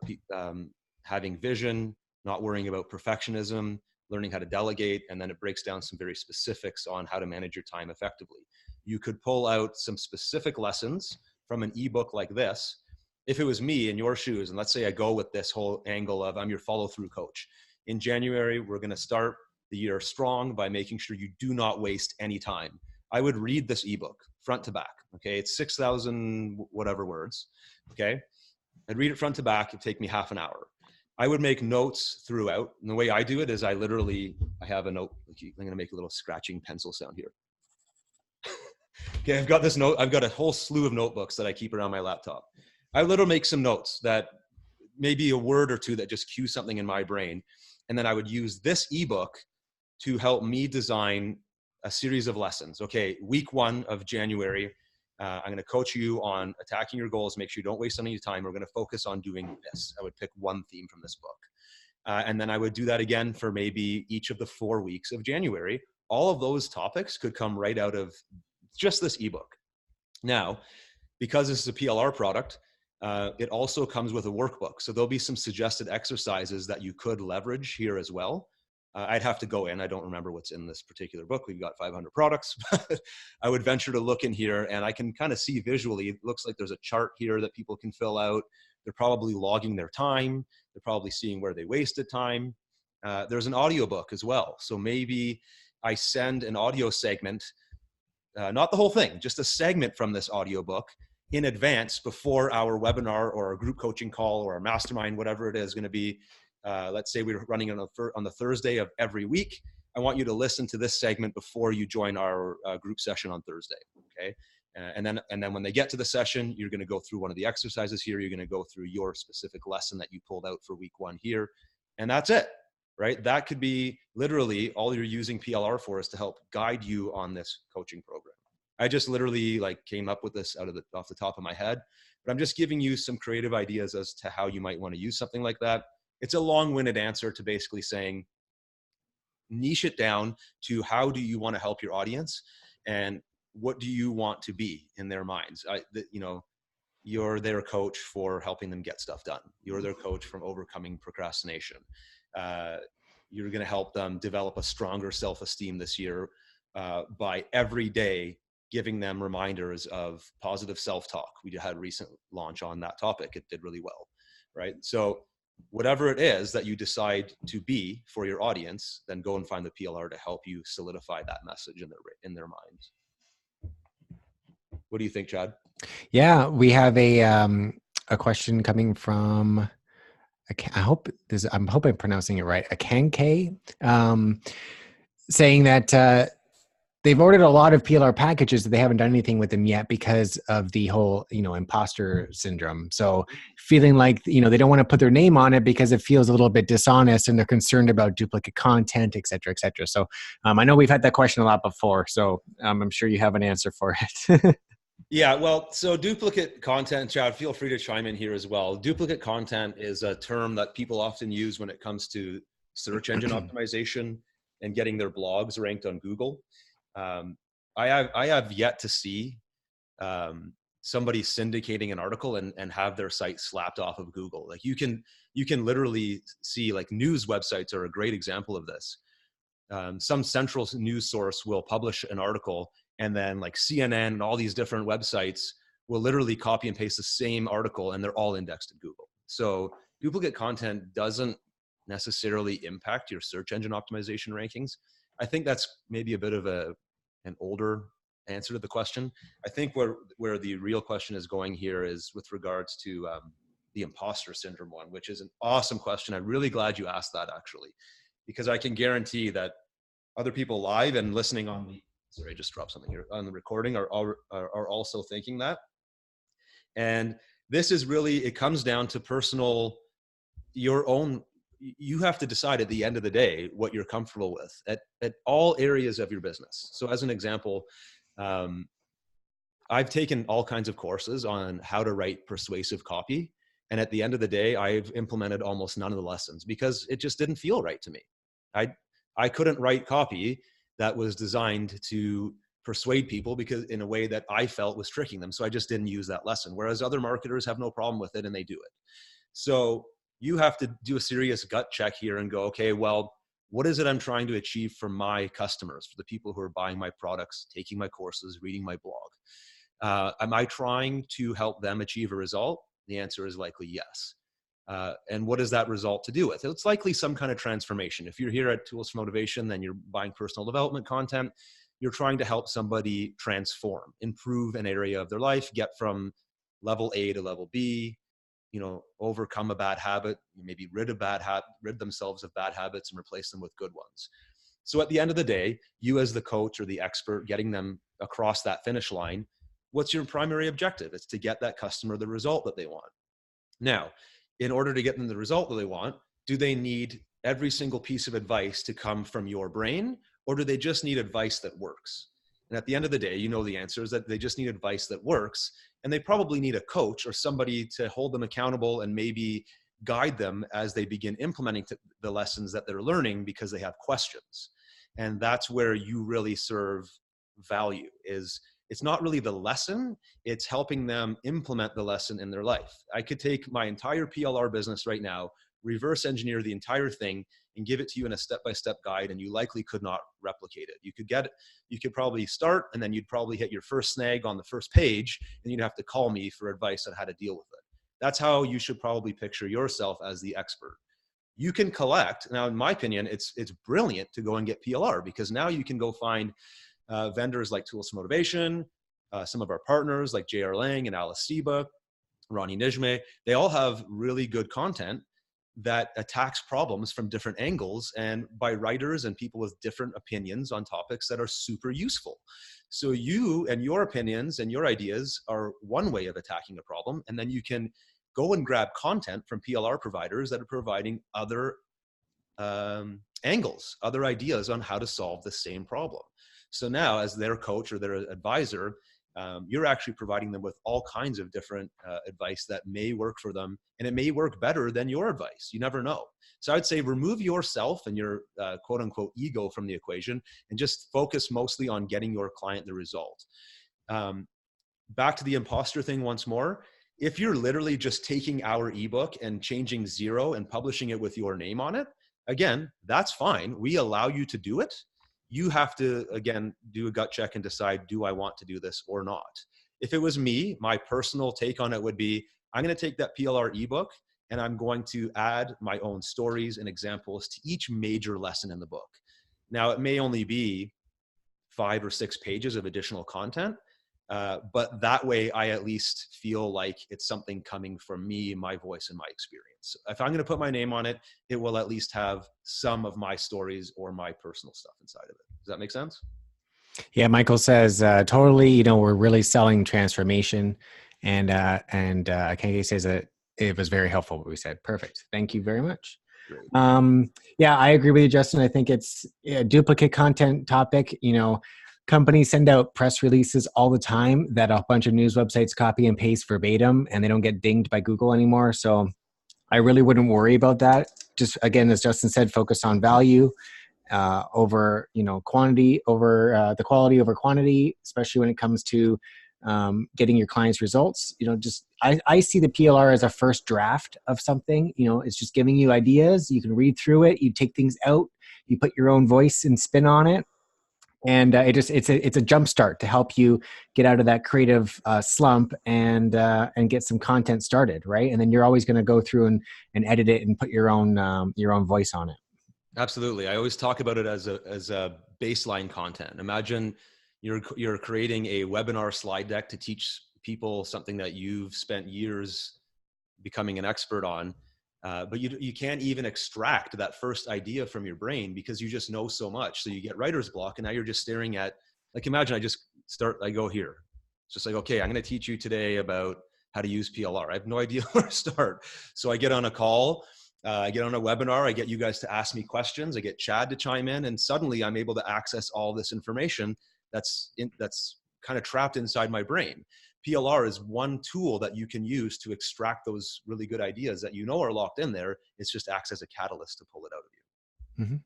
having vision, not worrying about perfectionism, learning how to delegate, and then it breaks down some very specifics on how to manage your time effectively. You could pull out some specific lessons from an ebook like this. If it was me in your shoes, and let's say I go with this whole angle of I'm your follow-through coach. In January, we're going to start the year strong by making sure you do not waste any time. I would read this ebook front to back. Okay, it's 6,000 whatever words. Okay, I'd read it front to back. It'd take me half an hour. I would make notes throughout. And the way I do it is I have a note. I'm going to make a little scratching pencil sound here. Okay, I've got this note. I've got a whole slew of notebooks that I keep around my laptop. I literally make some notes that maybe a word or two that just cue something in my brain. And then I would use this ebook to help me design a series of lessons. Okay, week 1 of January, I'm going to coach you on attacking your goals. Make sure you don't waste any time. We're going to focus on doing this. I would pick one theme from this book. And then I would do that again for maybe each of the 4 weeks of January. All of those topics could come right out of just this ebook. Now, because this is a PLR product, it also comes with a workbook. So there'll be some suggested exercises that you could leverage here as well. I'd have to go in. I don't remember what's in this particular book. We've got 500 products. I would venture to look in here and I can kind of see visually, it looks like there's a chart here that people can fill out. They're probably logging their time. They're probably seeing where they wasted time. There's an audiobook as well. So maybe I send an audio segment, not the whole thing, just a segment from this audiobook in advance before our webinar or our group coaching call or our mastermind, whatever it is going to be. Let's say we're running on the Thursday of every week. I want you to listen to this segment before you join our group session on Thursday. Okay. And then when they get to the session, you're going to go through one of the exercises here. You're going to go through your specific lesson that you pulled out for week 1 here. And that's it, right? That could be literally all you're using PLR for, is to help guide you on this coaching program. I just literally like came up with this off the top of my head, but I'm just giving you some creative ideas as to how you might want to use something like that. It's a long-winded answer to basically saying, niche it down to how do you want to help your audience, and what do you want to be in their minds. You're their coach for helping them get stuff done. You're their coach from overcoming procrastination. You're going to help them develop a stronger self-esteem this year by every day giving them reminders of positive self-talk. We had a recent launch on that topic. It did really well, right? So whatever it is that you decide to be for your audience, then go and find the PLR to help you solidify that message in their minds. What do you think, Chad? Yeah, we have a question coming from, I'm hoping I'm pronouncing it right, Akanke, saying that they've ordered a lot of PLR packages that they haven't done anything with them yet because of the whole, imposter syndrome. So feeling like, they don't want to put their name on it because it feels a little bit dishonest, and they're concerned about duplicate content, et cetera, et cetera. So I know we've had that question a lot before, so I'm sure you have an answer for it. Yeah, well, so duplicate content, Chad, feel free to chime in here as well. Duplicate content is a term that people often use when it comes to search engine optimization and getting their blogs ranked on Google. I have yet to see somebody syndicating an article and have their site slapped off of Google. Like you can literally see, like, news websites are a great example of this. Some central news source will publish an article, and then like CNN and all these different websites will literally copy and paste the same article, and they're all indexed in Google. So duplicate content doesn't necessarily impact your search engine optimization rankings. I think that's maybe a bit of an older answer to the question. I think where the real question is going here is with regards to the imposter syndrome one, which is an awesome question. I'm really glad you asked that, actually, because I can guarantee that other people live and listening on the, sorry, I just dropped something here, on the recording are also thinking that. And this is really, it comes down to personal, your own, you have to decide at the end of the day what you're comfortable with at all areas of your business. So as an example, I've taken all kinds of courses on how to write persuasive copy. And at the end of the day, I've implemented almost none of the lessons because it just didn't feel right to me. I couldn't write copy that was designed to persuade people because in a way that I felt was tricking them. So I just didn't use that lesson. Whereas other marketers have no problem with it and they do it. So you have to do a serious gut check here and go, okay, well, what is it I'm trying to achieve for my customers, for the people who are buying my products, taking my courses, reading my blog? Am I trying to help them achieve a result? The answer is likely yes. And what is that result to do with? It's likely some kind of transformation. If you're here at Tools for Motivation, then you're buying personal development content. You're trying to help somebody transform, improve an area of their life, get from level A to level B, overcome a bad habit, maybe rid themselves of bad habits and replace them with good ones. So at the end of the day, you as the coach or the expert getting them across that finish line, what's your primary objective? It's to get that customer the result that they want. Now, in order to get them the result that they want, do they need every single piece of advice to come from your brain, or do they just need advice that works? And at the end of the day, the answer is that they just need advice that works, and they probably need a coach or somebody to hold them accountable and maybe guide them as they begin implementing the lessons that they're learning because they have questions. And that's where you really serve value. It's not really the lesson, it's helping them implement the lesson in their life. I could take my entire PLR business right now, reverse engineer the entire thing, and give it to you in a step-by-step guide, and you likely could not replicate it. You could probably start, and then you'd probably hit your first snag on the first page, and you'd have to call me for advice on how to deal with it. That's how you should probably picture yourself as the expert. You can collect, now in my opinion, it's brilliant to go and get PLR, because now you can go find vendors like Tools for Motivation, some of our partners like J.R. Lang and Alice Seba, Ronnie Nijme. They all have really good content, that attacks problems from different angles and by writers and people with different opinions on topics that are super useful. So you and your opinions and your ideas are one way of attacking a problem. And then you can go and grab content from PLR providers that are providing other angles, other ideas on how to solve the same problem. So now, as their coach or their advisor, you're actually providing them with all kinds of different advice that may work for them, and it may work better than your advice. You never know. So I'd say remove yourself and your quote unquote ego from the equation and just focus mostly on getting your client the result. Back to the imposter thing once more. If you're literally just taking our ebook and changing 0 and publishing it with your name on it, again, that's fine. We allow you to do it. You have to, again, do a gut check and decide, do I want to do this or not? If it was me, my personal take on it would be, I'm going to take that PLR ebook and I'm going to add my own stories and examples to each major lesson in the book. Now, it may only be 5 or 6 pages of additional content, but that way I at least feel like it's something coming from me, my voice, and my experience. If I'm going to put my name on it, it will at least have some of my stories or my personal stuff inside of it. Does that make sense? Yeah, Michael says totally. You know, we're really selling transformation, and Kenke says that it was very helpful what we said. Perfect. Thank you very much. Great. Yeah, I agree with you, Justin. I think it's a duplicate content topic. You know, companies send out press releases all the time that a bunch of news websites copy and paste verbatim, and they don't get dinged by Google anymore. So I really wouldn't worry about that. Just again, as Justin said, focus on value over, you know, quantity over the quality over quantity, especially when it comes to getting your clients results. You know, just I see the PLR as a first draft of something. You know, it's just giving you ideas. You can read through it. You take things out. You put your own voice and spin on it. And it's a jump start to help you get out of that creative slump and get some content started, right? And then you're always going to go through and edit it and put your own voice on it. Absolutely. I always talk about it as a baseline content. Imagine you're creating a webinar slide deck to teach people something that you've spent years becoming an expert on. But you can't even extract that first idea from your brain because you just know so much. So you get writer's block, and now you're just staring at, like, imagine I go here. It's just like, okay, I'm going to teach you today about how to use PLR. I have no idea where to start. So I get on a call, I get on a webinar, I get you guys to ask me questions, I get Chad to chime in, and suddenly I'm able to access all this information that's kind of trapped inside my brain. PLR is one tool that you can use to extract those really good ideas that you know are locked in there. It's just acts as a catalyst to pull it out of you. Mm-hmm.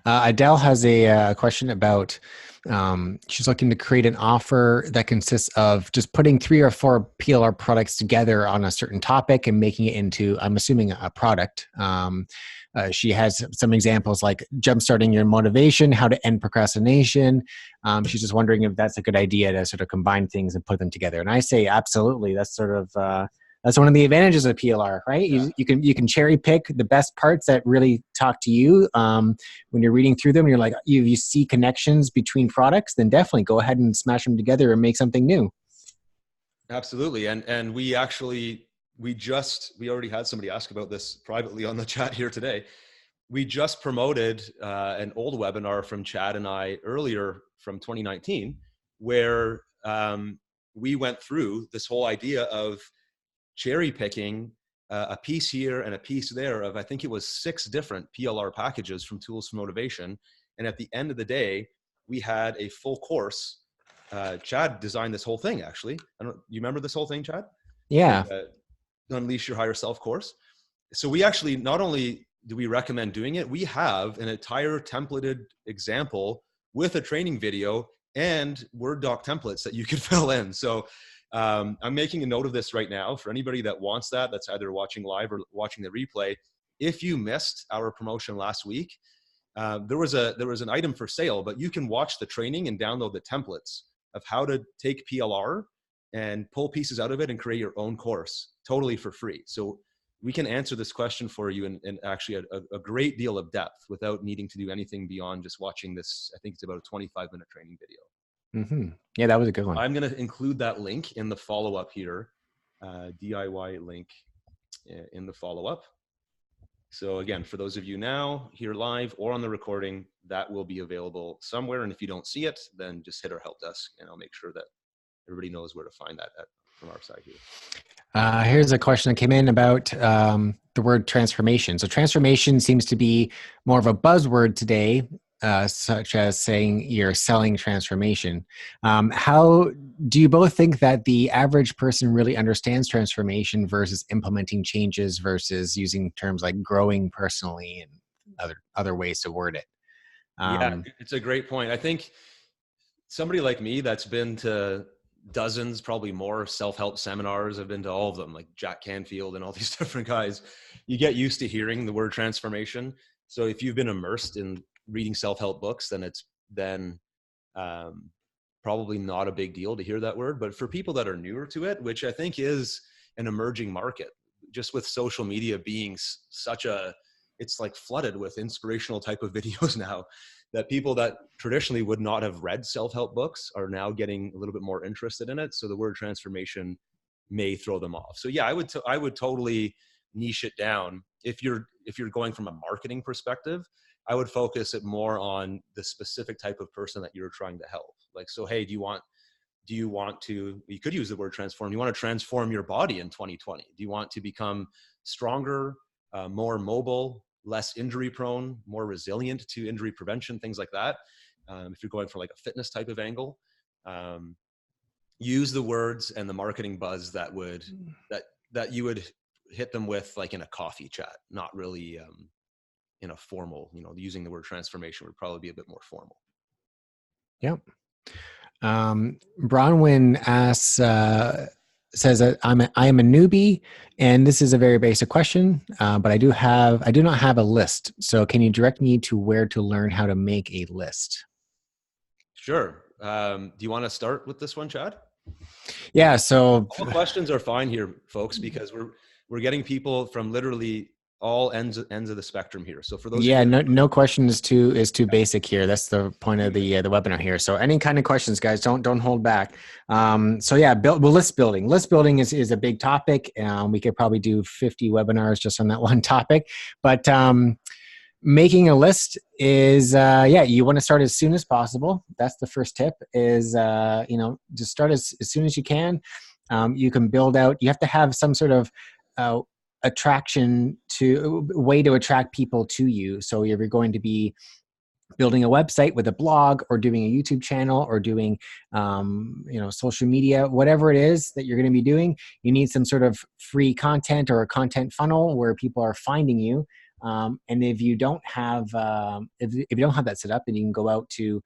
Adele has a question about she's looking to create an offer that consists of just putting 3 or 4 PLR products together on a certain topic and making it into, I'm assuming, a product. She has some examples like jumpstarting your motivation, how to end procrastination. She's just wondering if that's a good idea to sort of combine things and put them together. And I say absolutely. That's sort of that's one of the advantages of PLR, right? Yeah. You can cherry pick the best parts that really talk to you. When you're reading through them, you're like, you see connections between products, then definitely go ahead and smash them together and make something new. Absolutely. And we already had somebody ask about this privately on the chat here today. We just promoted an old webinar from Chad and I earlier from 2019, where we went through this whole idea of cherry picking a piece here and a piece there of, I think it was 6 different PLR packages from Tools for Motivation. And at the end of the day, we had a full course. Chad designed this whole thing, actually. You remember this whole thing, Chad? Yeah. Unleash Your Higher Self course. So we actually, not only do we recommend doing it, we have an entire templated example with a training video and Word doc templates that you can fill in. So I'm making a note of this right now for anybody that wants that, that's either watching live or watching the replay. If you missed our promotion last week, there was an item for sale, but you can watch the training and download the templates of how to take PLR and pull pieces out of it and create your own course totally for free. So we can answer this question for you in actually a great deal of depth without needing to do anything beyond just watching this. I think it's about a 25-minute training video. Mm-hmm. Yeah, that was a good one. I'm going to include that link in the follow-up here, DIY link in the follow-up. So again, for those of you now here live or on the recording, that will be available somewhere. And if you don't see it, then just hit our help desk and I'll make sure that everybody knows where to find that from our side here. Here's a question that came in about the word transformation. So transformation seems to be more of a buzzword today, such as saying you're selling transformation. How do you both think that the average person really understands transformation versus implementing changes versus using terms like growing personally and other ways to word it? Yeah, it's a great point. I think somebody like me that's been to dozens, probably more self-help seminars, I've been to all of them, like Jack Canfield and all these different guys, you get used to hearing the word transformation. So if you've been immersed in reading self-help books, then it's then um, probably not a big deal to hear that word. But for people that are newer to it, which I think is an emerging market, just with social media being such a, it's like flooded with inspirational type of videos now, that people that traditionally would not have read self-help books are now getting a little bit more interested in it. So the word transformation may throw them off. So yeah, I would totally niche it down. If you're going from a marketing perspective, I would focus it more on the specific type of person that you're trying to help. Like, so, hey, do you want to, you could use the word transform. Do you want to transform your body in 2020? Do you want to become stronger, more mobile, less injury prone, more resilient to injury prevention, things like that? If you're going for like a fitness type of angle, use the words and the marketing buzz that would, that you would hit them with like in a coffee chat, not really in a formal, using the word transformation would probably be a bit more formal. Yep. Bronwyn asks, says that I am a newbie, and this is a very basic question, but I do not have a list. So can you direct me to where to learn how to make a list? Sure. Do you want to start with this one, Chad? Yeah. So all questions are fine here, folks, because we're getting people from literally all ends of the spectrum here. So for those of you, no question is too basic here. That's the point of the webinar here. So any kind of questions, guys, don't hold back. So yeah, list building. List building is a big topic. We could probably do 50 webinars just on that one topic. But making a list is you want to start as soon as possible. That's the first tip. Is just start as soon as you can. You can build out. You have to have some sort of attraction to way to attract people to you. So if you're going to be building a website with a blog or doing a YouTube channel or doing social media, whatever it is that you're going to be doing, you need some sort of free content or a content funnel where people are finding you. And if you don't have if you don't have that set up, then you can go out to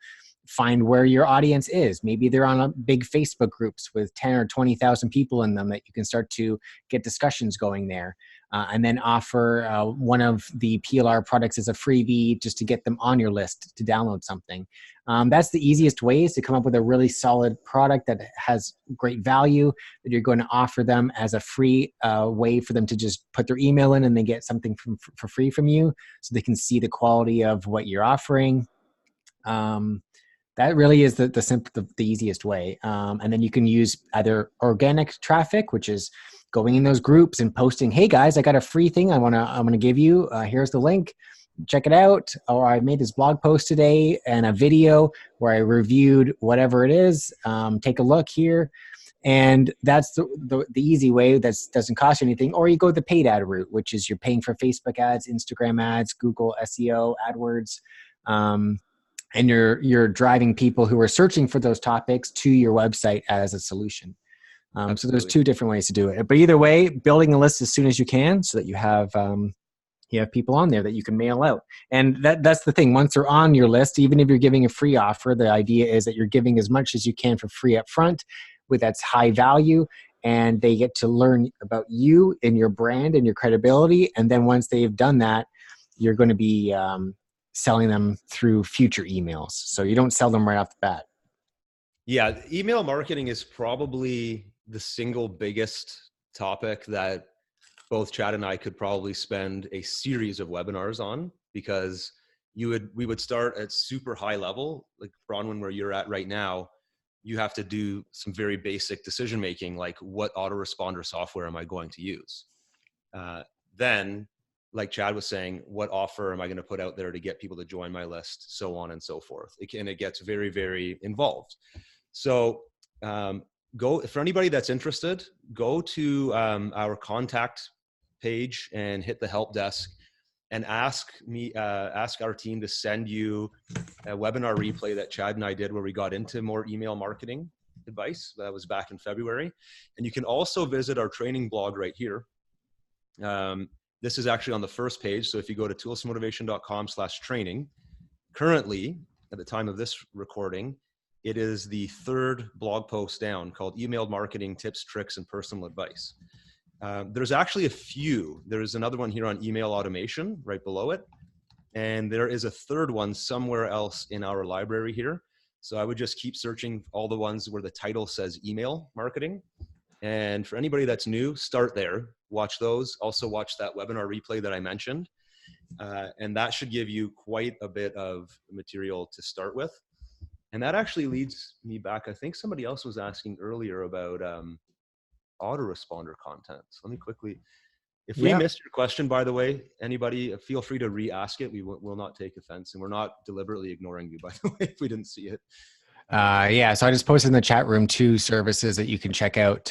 find where your audience is. Maybe they're on a big Facebook groups with 10 or 20,000 people in them that you can start to get discussions going there. And then offer one of the PLR products as a freebie just to get them on your list to download something. That's the easiest ways to come up with a really solid product that has great value that you're going to offer them as a free way for them to just put their email in and they get something for free from you so they can see the quality of what you're offering. That really is the easiest way. And then you can use either organic traffic, which is going in those groups and posting, hey guys, I got a free thing I'm gonna give you. Here's the link. Check it out. Or I made this blog post today and a video where I reviewed whatever it is. Take a look here. And that's the easy way that doesn't cost you anything. Or you go the paid ad route, which is you're paying for Facebook ads, Instagram ads, Google SEO, AdWords. And you're driving people who are searching for those topics to your website as a solution. So there's two different ways to do it. But either way, building a list as soon as you can so that you have people on there that you can mail out. And that's the thing. Once they're on your list, even if you're giving a free offer, the idea is that you're giving as much as you can for free up front with that's high value. And they get to learn about you and your brand and your credibility. And then once they've done that, you're going to be selling them through future emails. So you don't sell them right off the bat. Yeah, email marketing is probably the single biggest topic that both Chad and I could probably spend a series of webinars on, because we would start at super high level, like Bronwyn, where you're at right now. You have to do some very basic decision making, like what autoresponder software am I going to use? Then like Chad was saying, what offer am I going to put out there to get people to join my list, so on and so forth. It gets very, very involved. So go, for anybody that's interested, go to our contact page and hit the help desk and ask our team to send you a webinar replay that Chad and I did where we got into more email marketing advice. That was back in February. And you can also visit our training blog right here. This is actually on the first page. So if you go to toolsmotivation.com/training, currently at the time of this recording, it is the third blog post down called Email Marketing Tips, Tricks, and Personal Advice. There's actually a few. There's another one here on email automation right below it. And there is a third one somewhere else in our library here. So I would just keep searching all the ones where the title says email marketing. And for anybody that's new, start there, watch those. Also watch that webinar replay that I mentioned. And that should give you quite a bit of material to start with. And that actually leads me back. I think somebody else was asking earlier about autoresponder content. So let me quickly, if we missed your question, by the way, anybody, feel free to re-ask it. We will not take offense, and we're not deliberately ignoring you, by the way, if we didn't see it. Yeah, so I just posted in the chat room 2 services that you can check out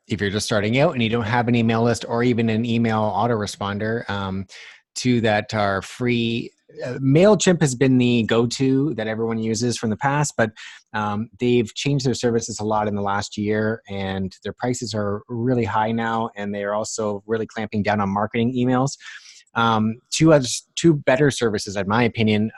if you're just starting out and you don't have an email list or even an email autoresponder. 2 that are free. MailChimp has been the go-to that everyone uses from the past, but they've changed their services a lot in the last year, and their prices are really high now, and they are also really clamping down on marketing emails. 2 better services, in my opinion.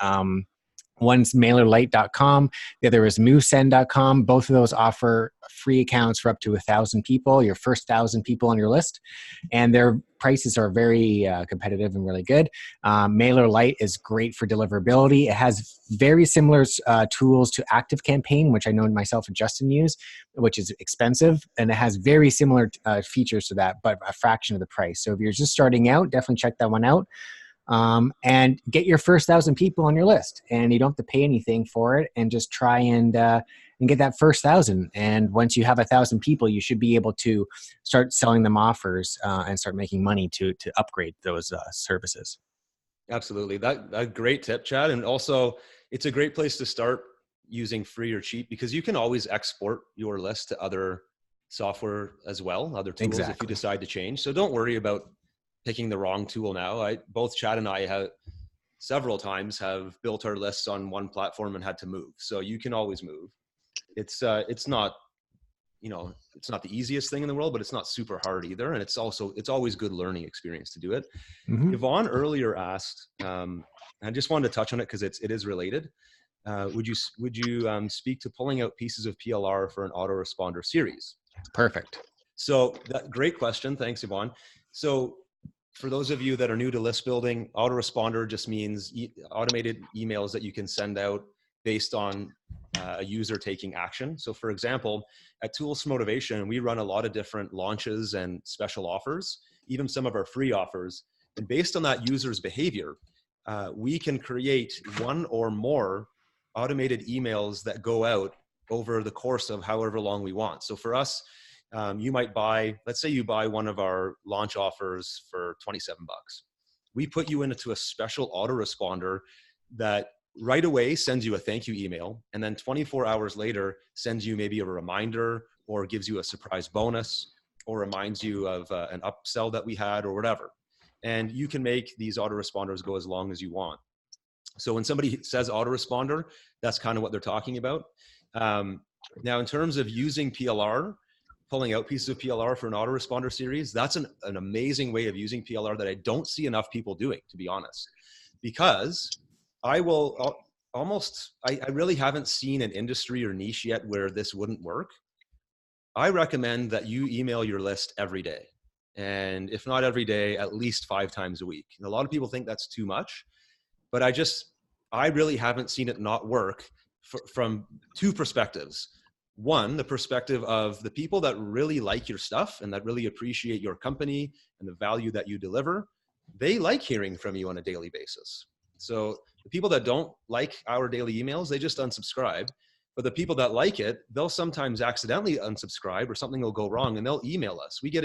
One's mailerlite.com. The other is moosend.com. Both of those offer free accounts for up to 1,000 people, your first 1,000 people on your list. And their prices are very competitive and really good. MailerLite is great for deliverability. It has very similar tools to ActiveCampaign, which I know myself and Justin use, which is expensive. And it has very similar features to that, but a fraction of the price. So if you're just starting out, definitely check that one out. And get your first 1,000 people on your list, and you don't have to pay anything for it, and just try and get that first 1,000. And once you have 1,000 people, you should be able to start selling them offers and start making money to upgrade those services. Absolutely. That great tip, Chad. And also it's a great place to start using free or cheap, because you can always export your list to other software as well, other tools if you decide to change. So don't worry about picking the wrong tool now. Both Chad and I have several times have built our lists on one platform and had to move. So you can always move. It's not, it's not the easiest thing in the world, but it's not super hard either. And it's always good learning experience to do it. Mm-hmm. Yvonne earlier asked, I just wanted to touch on it because it is related. Would you speak to pulling out pieces of PLR for an autoresponder series? Perfect. So great question. Thanks, Yvonne. So for those of you that are new to list building, autoresponder just means automated emails that you can send out based on a user taking action. So for example, at Tools Motivation, we run a lot of different launches and special offers, even some of our free offers. And based on that user's behavior, we can create one or more automated emails that go out over the course of however long we want. So for us, you might let's say you buy one of our launch offers for $27. We put you into a special autoresponder that right away sends you a thank you email, and then 24 hours later sends you maybe a reminder or gives you a surprise bonus or reminds you of an upsell that we had or whatever. And you can make these autoresponders go as long as you want. So when somebody says autoresponder, that's kind of what they're talking about. Now, in terms of using PLR, pulling out pieces of PLR for an autoresponder series, that's an amazing way of using PLR that I don't see enough people doing, to be honest. Because I really haven't seen an industry or niche yet where this wouldn't work. I recommend that you email your list every day. And if not every day, at least 5 times a week. And a lot of people think that's too much, but I really haven't seen it not work from 2 perspectives. One, the perspective of the people that really like your stuff and that really appreciate your company and the value that you deliver, they like hearing from you on a daily basis. So the people that don't like our daily emails, they just unsubscribe. But the people that like it, they'll sometimes accidentally unsubscribe or something will go wrong and they'll email us. We get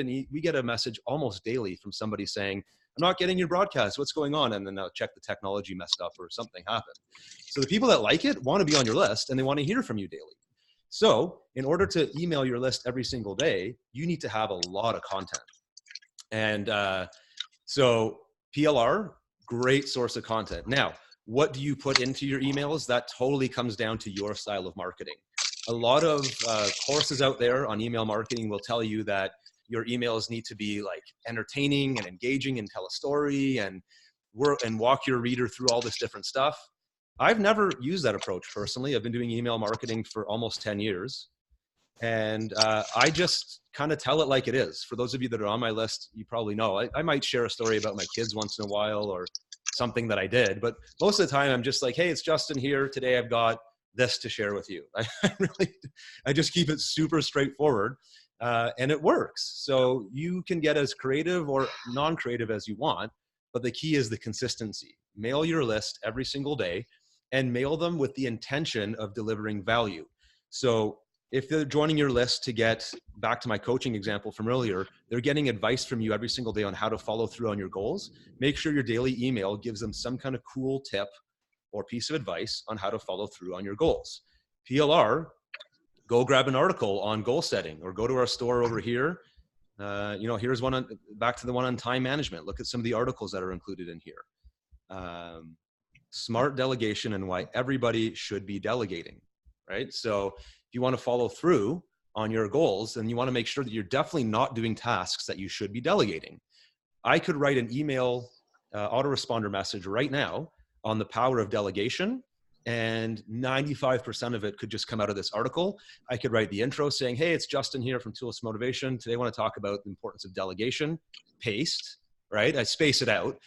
a message almost daily from somebody saying, I'm not getting your broadcast. What's going on? And then I'll check the technology messed up or something happened. So the people that like it want to be on your list and they want to hear from you daily. So in order to email your list every single day, you need to have a lot of content. And so PLR, great source of content. Now, what do you put into your emails? That totally comes down to your style of marketing. A lot of courses out there on email marketing will tell you that your emails need to be like entertaining and engaging and tell a story and walk your reader through all this different stuff. I've never used that approach personally. I've been doing email marketing for almost 10 years. And I just kind of tell it like it is. For those of you that are on my list, you probably know, I might share a story about my kids once in a while or something that I did. But most of the time I'm just like, hey, it's Justin here. Today I've got this to share with you. I just keep it super straightforward and it works. So you can get as creative or non-creative as you want, but the key is the consistency. Mail your list every single day and mail them with the intention of delivering value. So if they're joining your list to get back to my coaching example from earlier, they're getting advice from you every single day on how to follow through on your goals. Make sure your daily email gives them some kind of cool tip or piece of advice on how to follow through on your goals. PLR, go grab an article on goal setting or go to our store over here. Here's one back to the one on time management. Look at some of the articles that are included in here. Smart delegation and why everybody should be delegating, right? So if you want to follow through on your goals, then you want to make sure that you're definitely not doing tasks that you should be delegating. I could write an email autoresponder message right now on the power of delegation, and 95% of it could just come out of this article. I could write the intro saying, hey, it's Justin here from Tools Motivation. Today I want to talk about the importance of delegation. Paste, right? I space it out.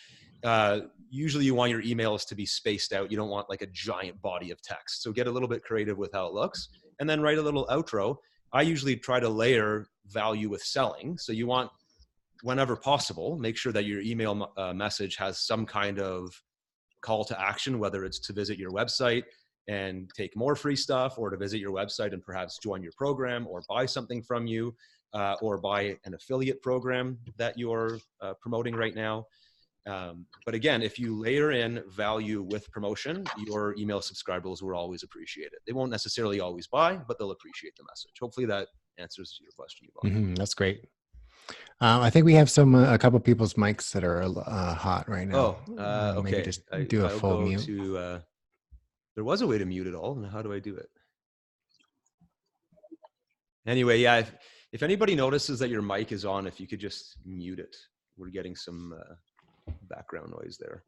Usually you want your emails to be spaced out. You don't want like a giant body of text. So get a little bit creative with how it looks and then write a little outro. I usually try to layer value with selling. So you want, whenever possible, make sure that your email message has some kind of call to action, whether it's to visit your website and take more free stuff or to visit your website and perhaps join your program or buy something from you or buy an affiliate program that you're promoting right now. But again, if you layer in value with promotion, your email subscribers will always appreciate it. They won't necessarily always buy, but they'll appreciate the message. Hopefully that answers your question, Yvonne. That's great. I think we have a couple people's mics that are hot right now. Okay. Maybe just do a full mute. There was a way to mute it all. Now how do I do it? Anyway, yeah, if anybody notices that your mic is on, if you could just mute it. We're getting some background noise there.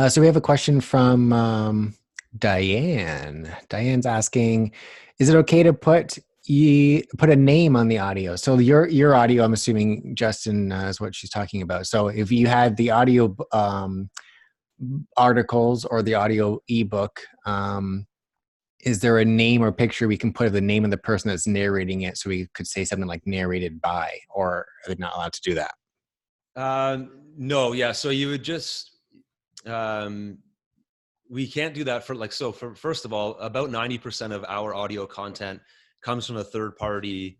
So we have a question from Diane. Diane's asking, is it okay to put a name on the audio? So your audio, I'm assuming, Justin, is what she's talking about. So if you had the audio articles or the audio ebook, is there a name or picture we can put of the name of the person that's narrating it, so we could say something like narrated by, or are they not allowed to do that? No, yeah. So you would just, we can't do that for first of all, about 90% of our audio content comes from a third-party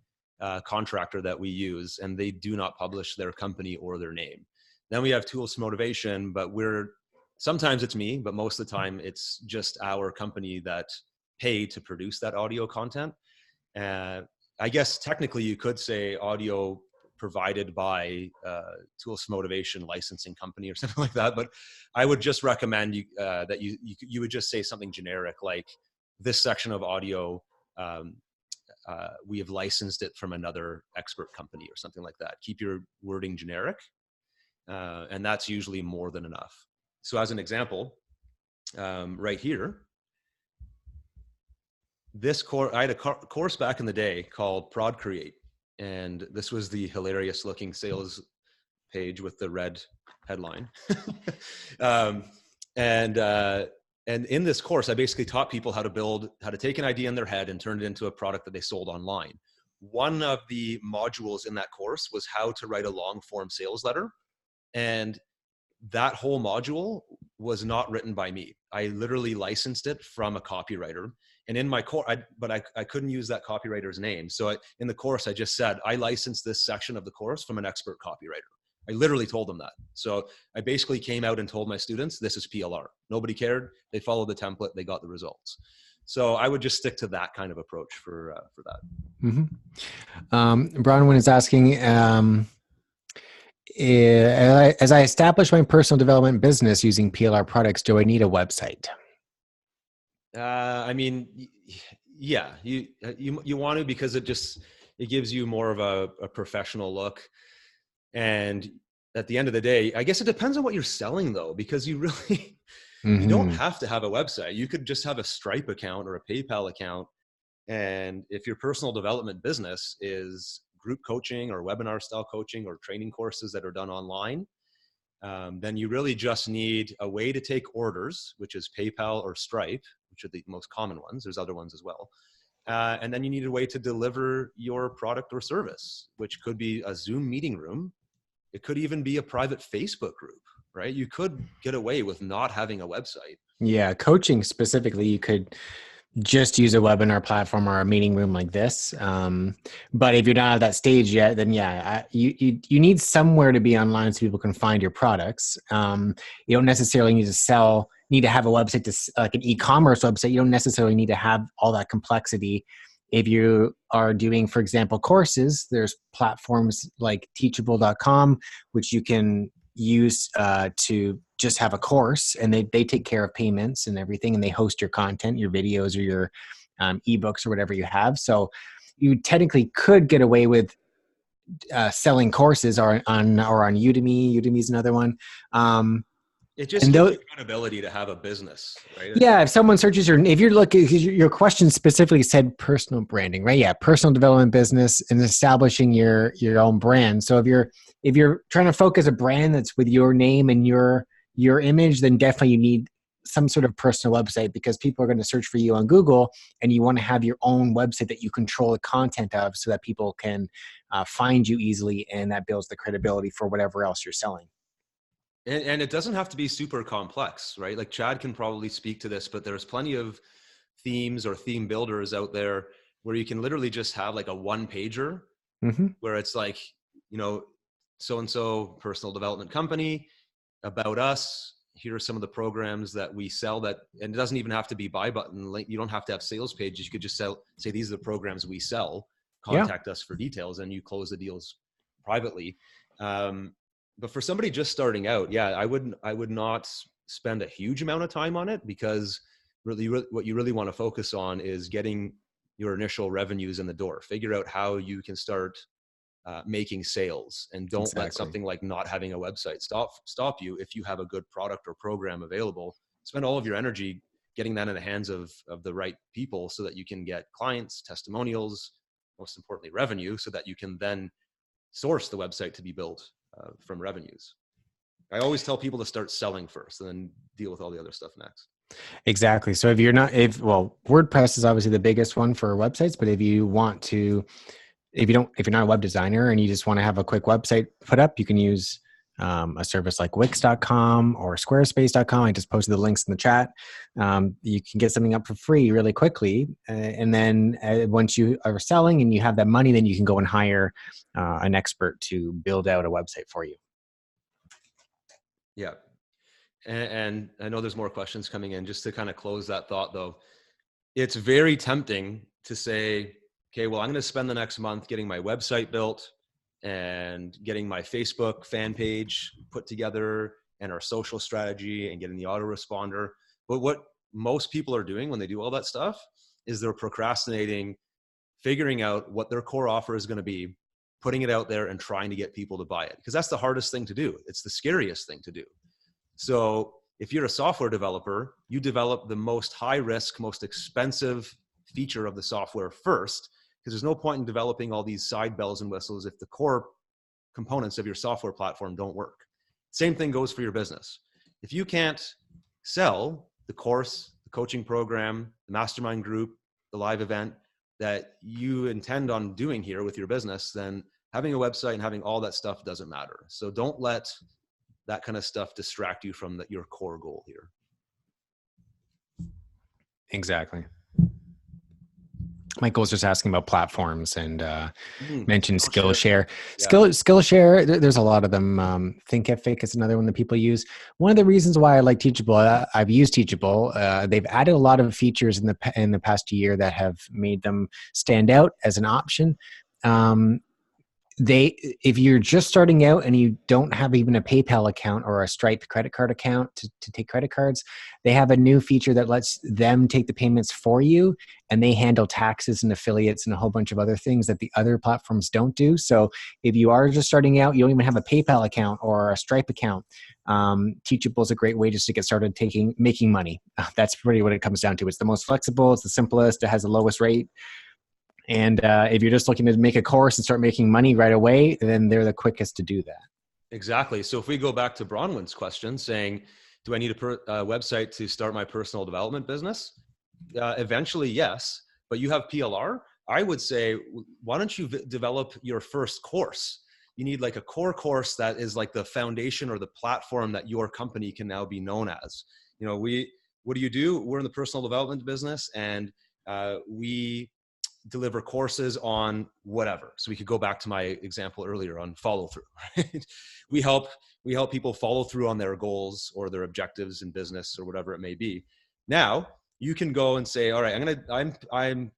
contractor that we use, and they do not publish their company or their name. Then we have Tools Motivation, but sometimes it's me, but most of the time it's just our company that pay to produce that audio content. I guess technically you could say audio provided by Tools Motivation licensing company or something like that. But I would just recommend that you would just say something generic like this section of audio, we have licensed it from another expert company or something like that. Keep your wording generic. And that's usually more than enough. So as an example, right here, I had a course back in the day called Prod Create. And this was the hilarious looking sales page with the red headline. And in this course, I basically taught people how to take an idea in their head and turn it into a product that they sold online. One of the modules in that course was how to write a long form sales letter. And that whole module was not written by me. I literally licensed it from a copywriter. And in my course, I couldn't use that copywriter's name. So in the course, I just said, I licensed this section of the course from an expert copywriter. I literally told them that. So I basically came out and told my students, this is PLR. Nobody cared. They followed the template. They got the results. So I would just stick to that kind of approach for that. Bronwyn is asking, as I establish my personal development business using PLR products, do I need a website? I mean, yeah, you want to, because it gives you more of a professional look. And at the end of the day, I guess it depends on what you're selling though, because you really, you don't have to have a website. You could just have a Stripe account or a PayPal account. And if your personal development business is group coaching or webinar style coaching or training courses that are done online, then you really just need a way to take orders, which is PayPal or Stripe, which are the most common ones. There's other ones as well. And then you need a way to deliver your product or service, which could be a Zoom meeting room. It could even be a private Facebook group, right? You could get away with not having a website. Yeah, coaching specifically, you could just use a webinar platform or a meeting room like this. But if you're not at that stage yet, then yeah, you need somewhere to be online so people can find your products. You don't necessarily need to have a website, like an e-commerce website. You don't necessarily need to have all that complexity. If you are doing, for example, courses, there's platforms like teachable.com, which you can use to just have a course, and they take care of payments and everything, and they host your content, your videos or your ebooks or whatever you have. So you technically could get away with selling courses or on Udemy. Udemy is another one. It just gives you credibility to have a business, right? Yeah, if someone searches if you're looking, your question specifically said personal branding, right? Yeah, personal development business and establishing your own brand. So if you're trying to focus a brand that's with your name and your image, then definitely you need some sort of personal website, because people are going to search for you on Google, and you want to have your own website that you control the content of, so that people can find you easily, and that builds the credibility for whatever else you're selling. And it doesn't have to be super complex, right? Like Chad can probably speak to this, but there's plenty of themes or theme builders out there where you can literally just have like a one pager where it's like, so-and-so personal development company, about us. Here are some of the programs that we sell and it doesn't even have to be buy button. Like, you don't have to have sales pages. You could just say, these are the programs we sell, contact us for details, and you close the deals privately. But for somebody just starting out, yeah, I would not spend a huge amount of time on it, because really what you really want to focus on is getting your initial revenues in the door. Figure out how you can start making sales, and don't let something like not having a website stop you. If you have a good product or program available, spend all of your energy getting that in the hands of the right people, so that you can get clients, testimonials, most importantly, revenue, so that you can then source the website to be built from revenues. I always tell people to start selling first and then deal with all the other stuff next. Exactly. So if you're WordPress is obviously the biggest one for websites, but if you're not a web designer and you just want to have a quick website put up, you can use a service like Wix.com or Squarespace.com. I just posted the links in the chat. You can get something up for free really quickly. And then once you are selling and you have that money, then you can go and hire an expert to build out a website for you. Yeah. And I know there's more questions coming in. Just to kind of close that thought though, it's very tempting to say, okay, well, I'm going to spend the next month getting my website built and getting my Facebook fan page put together and our social strategy and getting the autoresponder. But what most people are doing when they do all that stuff is they're procrastinating, figuring out what their core offer is going to be, putting it out there and trying to get people to buy it. Because that's the hardest thing to do. It's the scariest thing to do. So if you're a software developer, you develop the most high risk, most expensive feature of the software first, because there's no point in developing all these side bells and whistles if the core components of your software platform don't work. Same thing goes for your business. If you can't sell the course, the coaching program, the mastermind group, the live event that you intend on doing here with your business, then having a website and having all that stuff doesn't matter. So don't let that kind of stuff distract you from your core goal here. Exactly. Michael was just asking about platforms and mentioned Skillshare. Skillshare. Yeah. Skillshare, there's a lot of them. Thinkific is another one that people use. One of the reasons why I like Teachable, I've used Teachable. They've added a lot of features in the past year that have made them stand out as an option. Um, if you're just starting out and you don't have even a PayPal account or a Stripe credit card account to take credit cards, they have a new feature that lets them take the payments for you, and they handle taxes and affiliates and a whole bunch of other things that the other platforms don't do. So if you are just starting out, you don't even have a PayPal account or a Stripe account, Teachable is a great way just to get started making money. That's really what it comes down to. It's the most flexible, it's the simplest, it has the lowest rate. And if you're just looking to make a course and start making money right away, then they're the quickest to do that. Exactly. So if we go back to Bronwyn's question saying, do I need a website to start my personal development business? Eventually, yes. But you have PLR. I would say, why don't you develop your first course? You need like a core course that is like the foundation or the platform that your company can now be known as. You know, what do? We're in the personal development business, and we deliver courses on whatever. So we could go back to my example earlier on follow through. Right? we help people follow through on their goals or their objectives in business or whatever it may be. Now you can go and say, all right, I'm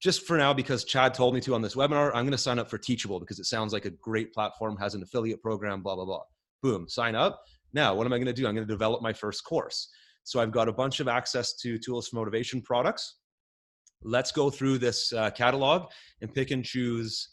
just for now, because Chad told me to on this webinar, I'm going to sign up for Teachable because it sounds like a great platform, has an affiliate program, blah, blah, blah. Boom, sign up. Now, what am I going to do? I'm going to develop my first course. So I've got a bunch of access to Tools for Motivation products. Let's go through this catalog and pick and choose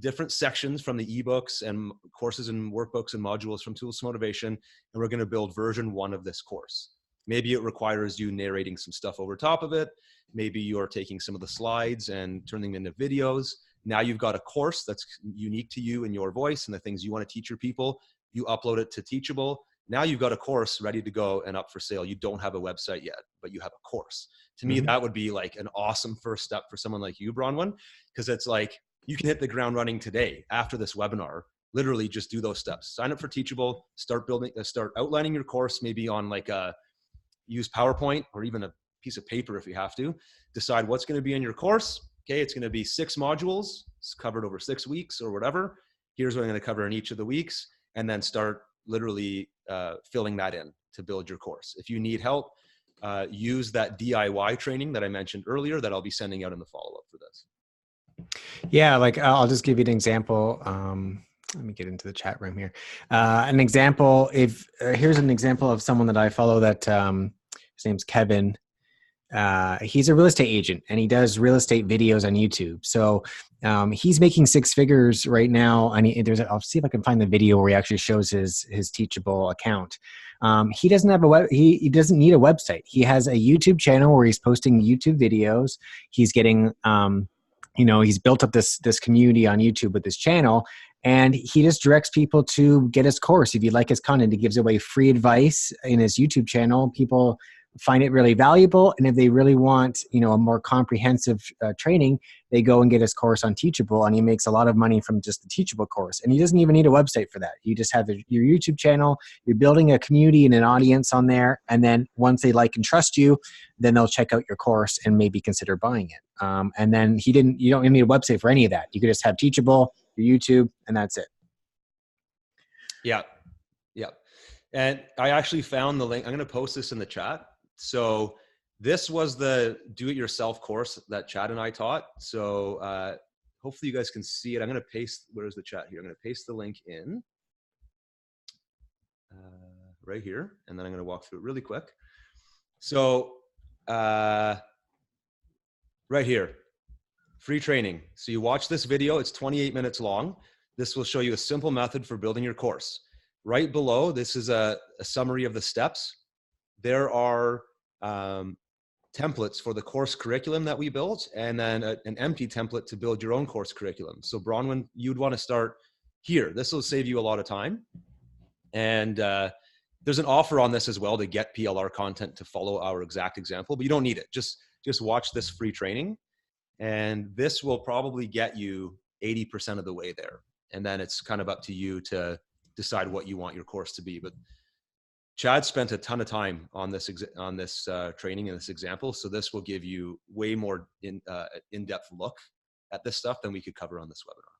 different sections from the ebooks and courses and workbooks and modules from Tools for Motivation, and we're going to build version 1 of this course. Maybe it requires you narrating some stuff over top of it. Maybe you're taking some of the slides and turning them into videos. Now you've got a course that's unique to you and your voice and the things you want to teach your people. You upload it to Teachable. Now you've got a course ready to go and up for sale. You don't have a website yet, but you have a course. To me, that would be like an awesome first step for someone like you, Bronwyn, because it's like you can hit the ground running today after this webinar. Literally just do those steps. Sign up for Teachable, start outlining your course, maybe on like use PowerPoint or even a piece of paper if you have to. Decide what's going to be in your course. Okay, it's going to be 6 modules. It's covered over 6 weeks or whatever. Here's what I'm going to cover in each of the weeks, and then start literally filling that in to build your course. If you need help, use that DIY training that I mentioned earlier that I'll be sending out in the follow-up for this. Yeah, like I'll just give you an example. Let me get into the chat room here. An example, here's an example of someone that I follow that his name's Kevin. He's a real estate agent and he does real estate videos on YouTube. So he's making 6 figures right now. I'll see if I can find the video where he actually shows his Teachable account. He doesn't have he doesn't need a website. He has a YouTube channel where he's posting YouTube videos. He's getting he's built up this community on YouTube with his channel, and he just directs people to get his course. If you like his content, he gives away free advice in his YouTube channel. People find it really valuable, and if they really want a more comprehensive training, they go and get his course on Teachable, and he makes a lot of money from just the Teachable course. And he doesn't even need a website for that. You just have your YouTube channel, you're building a community and an audience on there, and then once they like and trust you, then they'll check out your course and maybe consider buying it. And then you don't need a website for any of that. You could just have Teachable, your YouTube, and that's it. Yeah. And I actually found the link. I'm going to post this in the chat. So this was the do-it-yourself course that Chad and I taught. So hopefully you guys can see it. I'm going to paste, where's the chat here? I'm going to paste the link in right here, and then I'm going to walk through it really quick. So right here, free training. So you watch this video, it's 28 minutes long. This will show you a simple method for building your course. Right below, this is a summary of the steps. There are templates for the course curriculum that we built, and then an empty template to build your own course curriculum. So Bronwyn, you'd want to start here. This will save you a lot of time. And there's an offer on this as well to get PLR content to follow our exact example, but you don't need it. Just watch this free training, and this will probably get you 80% of the way there. And then it's kind of up to you to decide what you want your course to be. But Chad spent a ton of time on this training and this example, so this will give you way more in-depth look at this stuff than we could cover on this webinar.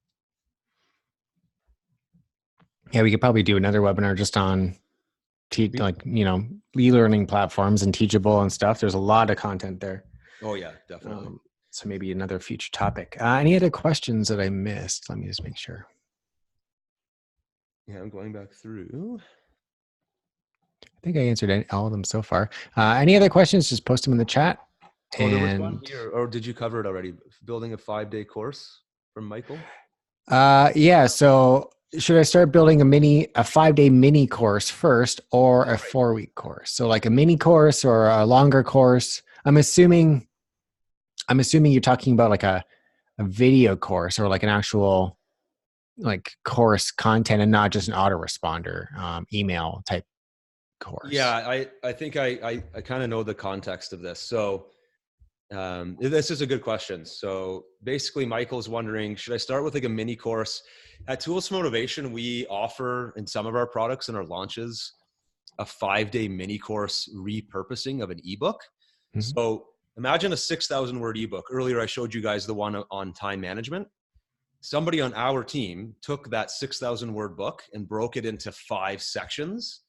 Yeah, we could probably do another webinar just on e-learning platforms and Teachable and stuff. There's a lot of content there. Oh yeah, definitely. So maybe another future topic. Any other questions that I missed? Let me just make sure. Yeah, I'm going back through. I think I answered all of them so far. Any other questions? Just post them in the chat. Oh, there was one here. Or did you cover it already? Building a 5-day course from Michael? Yeah. So should I start building a 5-day mini course first, or a 4-week course? So like a mini course or a longer course. I'm assuming you're talking about like a video course or like an actual like course content and not just an autoresponder email type course. Yeah, I think I kind of know the context of this. So this is a good question. So basically Michael's wondering, should I start with like a mini course? At Tools for Motivation, we offer in some of our products and our launches a 5-day mini course repurposing of an ebook. Mm-hmm. So imagine a 6,000 word ebook. Earlier, I showed you guys the one on time management. Somebody on our team took that 6,000 word book and broke it into 5 sections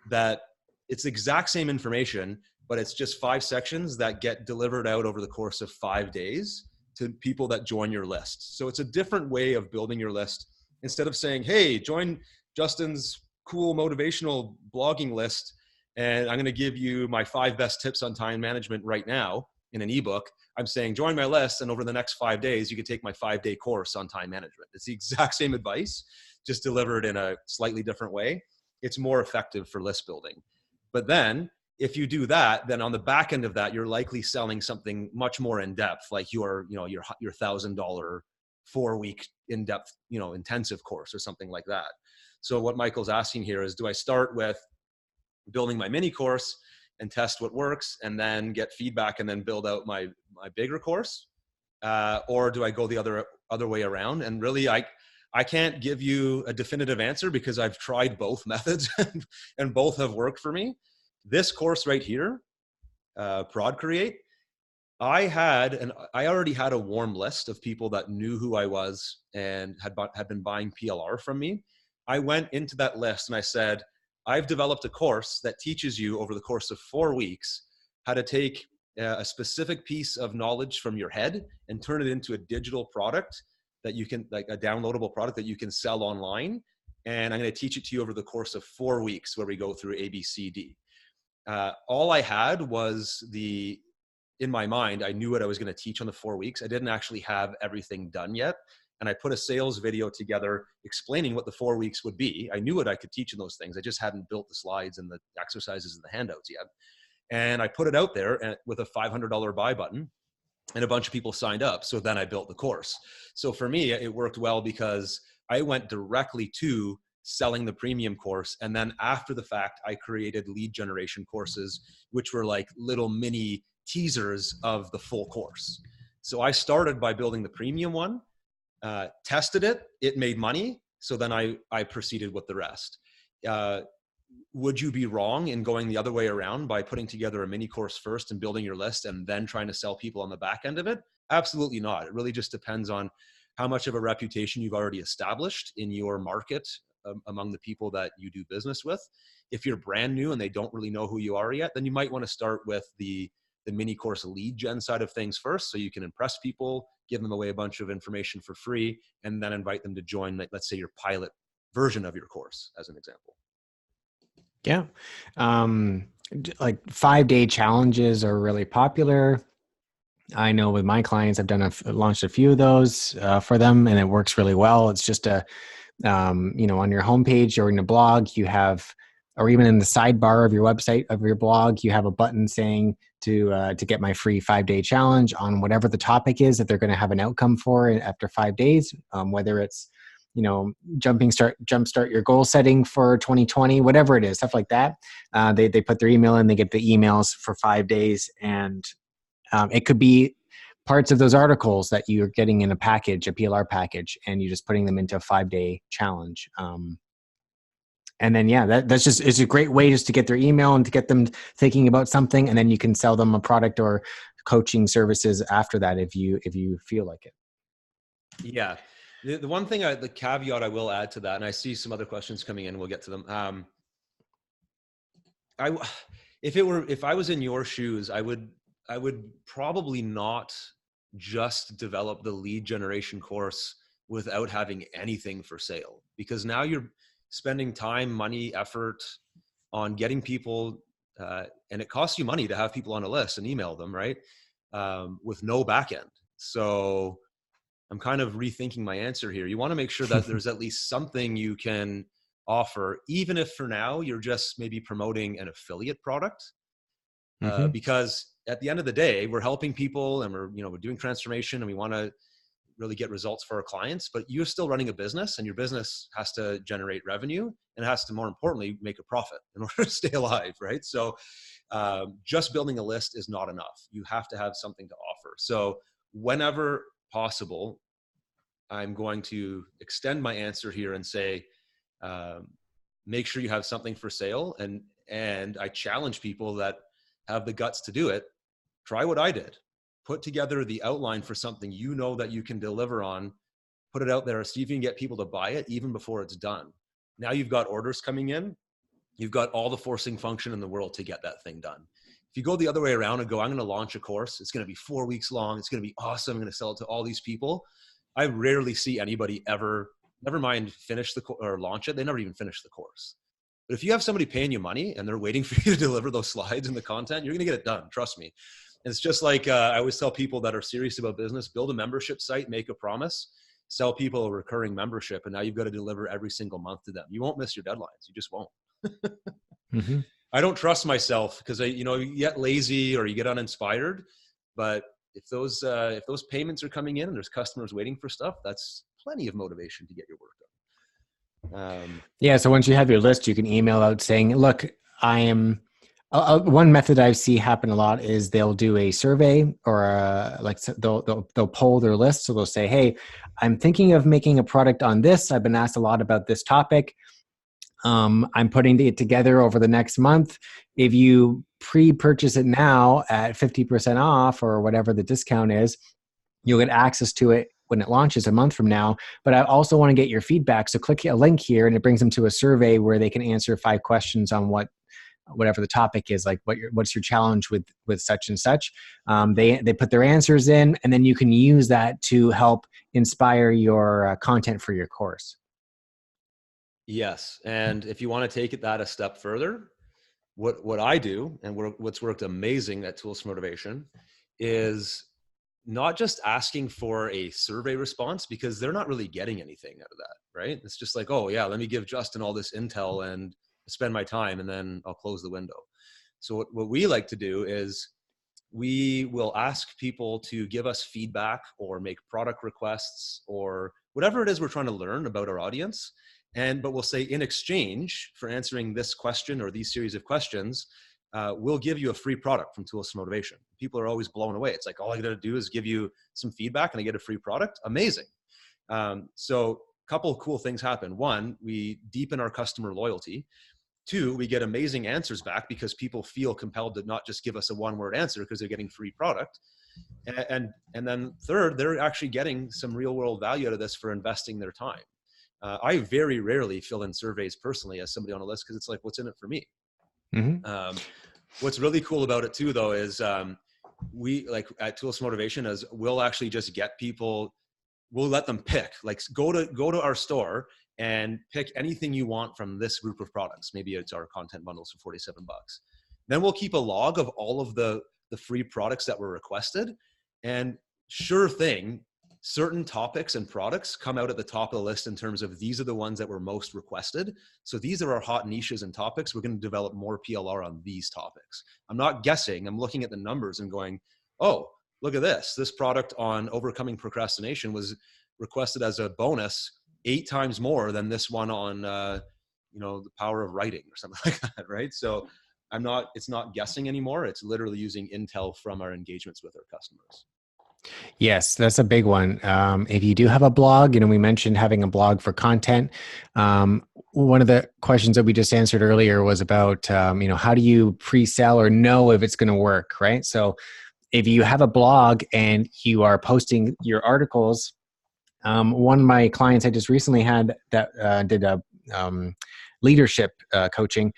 that it's the exact same information, but it's just 5 sections that get delivered out over the course of 5 days to people that join your list. So it's a different way of building your list. Instead of saying, hey, join Justin's cool motivational blogging list, and I'm going to give you my 5 best tips on time management right now in an ebook. I'm saying, join my list, and over the next 5 days, you can take my 5-day course on time management. It's the exact same advice, just delivered in a slightly different way. It's more effective for list building. But then if you do that, then on the back end of that, you're likely selling something much more in depth, like your $1,000 4-week in-depth, intensive course or something like that. So what Michael's asking here is, do I start with building my mini course and test what works and then get feedback and then build out my bigger course? Or do I go the other way around? And really, I can't give you a definitive answer because I've tried both methods and both have worked for me. This course right here, Prod Create, I already had a warm list of people that knew who I was and had been buying PLR from me. I went into that list and I said, I've developed a course that teaches you over the course of 4 weeks how to take a specific piece of knowledge from your head and turn it into a digital product that you can, like a downloadable product that you can sell online. And I'm going to teach it to you over the course of 4 weeks where we go through A, B, C, D. All I had was in my mind, I knew what I was going to teach on the 4 weeks. I didn't actually have everything done yet. And I put a sales video together explaining what the 4 weeks would be. I knew what I could teach in those things. I just hadn't built the slides and the exercises and the handouts yet. And I put it out there with a $500 buy button, and a bunch of people signed up. So then I built the course. So for me, it worked well because I went directly to selling the premium course. And then after the fact, I created lead generation courses, which were like little mini teasers of the full course. So I started by building the premium one, tested it, it made money. So then I proceeded with the rest. Would you be wrong in going the other way around by putting together a mini course first and building your list and then trying to sell people on the back end of it? Absolutely not. It really just depends on how much of a reputation you've already established in your market among the people that you do business with. If you're brand new and they don't really know who you are yet, then you might want to start with the mini course lead gen side of things first, so you can impress people, give them away a bunch of information for free, and then invite them to join, like, let's say, your pilot version of your course, as an example. Yeah. Like 5-day challenges are really popular. I know with my clients, I've launched a few of those for them, and it works really well. It's just on your homepage or in a blog, you have, or even in the sidebar of your website of your blog, you have a button saying to get my free 5-day challenge on whatever the topic is that they're going to have an outcome for after 5 days, whether it's jumpstart your goal setting for 2020, whatever it is, stuff like that. They put their email in, they get the emails for 5 days, and it could be parts of those articles that you're getting in a package, a PLR package, and you're just putting them into a 5-day challenge. And then, yeah, that's just, it's a great way just to get their email and to get them thinking about something. And then you can sell them a product or coaching services after that if you feel like it. Yeah. The one thing, the caveat I will add to that, and I see some other questions coming in, we'll get to them. I, if I was in your shoes, I would probably not just develop the lead generation course without having anything for sale, because now you're spending time, money, effort on getting people, and it costs you money to have people on a list and email them, right? With no back end. So I'm kind of rethinking my answer here. You want to make sure that there's at least something you can offer, even if for now you're just maybe promoting an affiliate product, Mm-hmm. because at the end of the day, we're helping people and we're doing transformation and we want to really get results for our clients, but you're still running a business and your business has to generate revenue and has to, more importantly, make a profit in order to stay alive, right? So just building a list is not enough. You have to have something to offer. So whenever possible, I'm going to extend my answer here and say, make sure you have something for sale. And I challenge people that have the guts to do it. Try what I did. Put together the outline for something you know that you can deliver on, put it out there, see if you can get people to buy it even before it's done. Now you've got orders coming in. You've got all the forcing function in the world to get that thing done. If you go the other way around and go, I'm going to launch a course, it's going to be 4 weeks long, it's going to be awesome, I'm going to sell it to all these people. I rarely see anybody ever, never mind finish or launch it, they never even finish the course. But if you have somebody paying you money and they're waiting for you to deliver those slides and the content, you're going to get it done. Trust me. And it's just like I always tell people that are serious about business, build a membership site, make a promise, sell people a recurring membership, and now you've got to deliver every single month to them. You won't miss your deadlines. You just won't. Mm-hmm. I don't trust myself because you get lazy or you get uninspired. But if those payments are coming in and there's customers waiting for stuff, that's plenty of motivation to get your work done. Yeah. So once you have your list, you can email out saying, look, I am, one method I see happen a lot is they'll do a survey or they'll poll their list. So they'll say, hey, I'm thinking of making a product on this. I've been asked a lot about this topic. I'm putting it together over the next month. If you pre-purchase it now at 50% off or whatever the discount is, you'll get access to it when it launches a month from now. But I also want to get your feedback. So click a link here and it brings them to a survey where they can answer 5 questions on whatever the topic is, like what's your challenge with such and such. They put their answers in, and then you can use that to help inspire your content for your course. Yes. And if you want to take that a step further, what I do and what's worked amazing at Tools for Motivation is not just asking for a survey response, because they're not really getting anything out of that, right? It's just like, oh yeah, let me give Justin all this intel and spend my time and then I'll close the window. So what we like to do is we will ask people to give us feedback or make product requests or whatever it is we're trying to learn about our audience. But we'll say, in exchange for answering this question or these series of questions, we'll give you a free product from Tools for Motivation. People are always blown away. It's like, all I got to do is give you some feedback and I get a free product. Amazing. So a couple of cool things happen. One, we deepen our customer loyalty. 2, we get amazing answers back because people feel compelled to not just give us a one-word answer because they're getting free product. And then 3rd, they're actually getting some real world value out of this for investing their time. I very rarely fill in surveys personally as somebody on a list because it's like, what's in it for me? Mm-hmm. What's really cool about it too, though, is we, like at Tools for Motivation, is we'll actually just get people, we'll let them pick, like go to our store and pick anything you want from this group of products. Maybe it's our content bundles for $47. Then we'll keep a log of all of the free products that were requested, and sure thing, certain topics and products come out at the top of the list in terms of these are the ones that were most requested. So these are our hot niches and topics. We're going to develop more PLR on these topics. I'm not guessing. I'm looking at the numbers and going, oh, look at this. This product on overcoming procrastination was requested as a bonus 8 times more than this one on, the power of writing or something like that. Right. So it's not guessing anymore. It's literally using intel from our engagements with our customers. Yes, that's a big one. If you do have a blog, we mentioned having a blog for content. One of the questions that we just answered earlier was about, how do you pre-sell or know if it's going to work, right? So if you have a blog and you are posting your articles, one of my clients I just recently had that did a leadership coaching.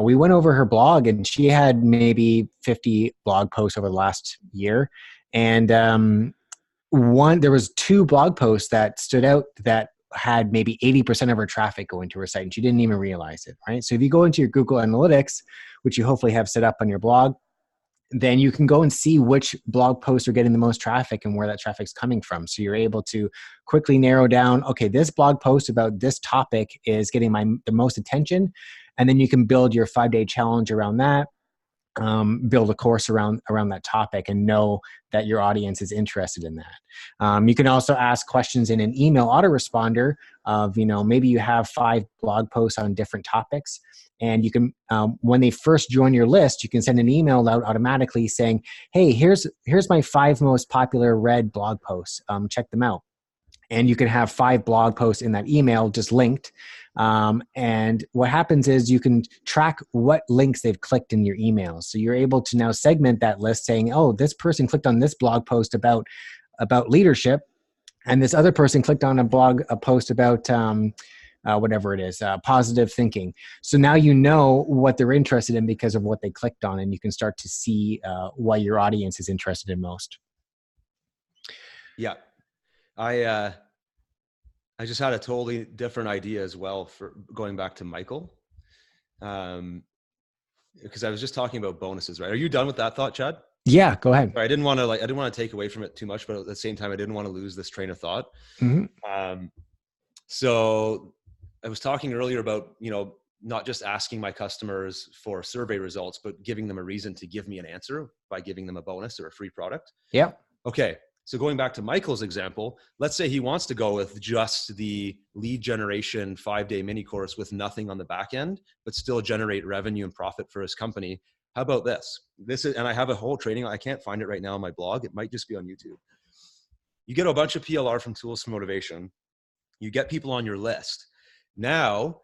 We went over her blog, and she had maybe 50 blog posts over the last year. And there was two blog posts that stood out that had maybe 80% of her traffic going to her site, and she didn't even realize it, right? So if you go into your Google Analytics, which you hopefully have set up on your blog, then you can go and see which blog posts are getting the most traffic and where that traffic's coming from. So you're able to quickly narrow down, okay, this blog post about this topic is getting the most attention. And then you can build your 5-day challenge around that, build a course around that topic, and know that your audience is interested in that. You can also ask questions in an email autoresponder of, maybe you have 5 blog posts on different topics, and you can, when they first join your list, you can send an email out automatically saying, hey, here's my 5 most popular read blog posts. Check them out. And you can have 5 blog posts in that email just linked. And what happens is you can track what links they've clicked in your emails. So you're able to now segment that list saying, oh, this person clicked on this blog post about leadership, and this other person clicked on a post about whatever it is, positive thinking. So now you know what they're interested in because of what they clicked on, and you can start to see what your audience is interested in most. Yeah. I just had a totally different idea as well for going back to Michael. Because I was just talking about bonuses, right? Are you done with that thought, Chad? Yeah, go ahead. I didn't want to take away from it too much, but at the same time, I didn't want to lose this train of thought. Mm-hmm. So I was talking earlier about, not just asking my customers for survey results, but giving them a reason to give me an answer by giving them a bonus or a free product. Yeah. Okay. So going back to Michael's example, let's say he wants to go with just the lead generation 5-day mini course with nothing on the back end, but still generate revenue and profit for his company. How about this? And I have a whole training. I can't find it right now on my blog. It might just be on YouTube. You get a bunch of PLR from Tools for Motivation. You get people on your list. Now,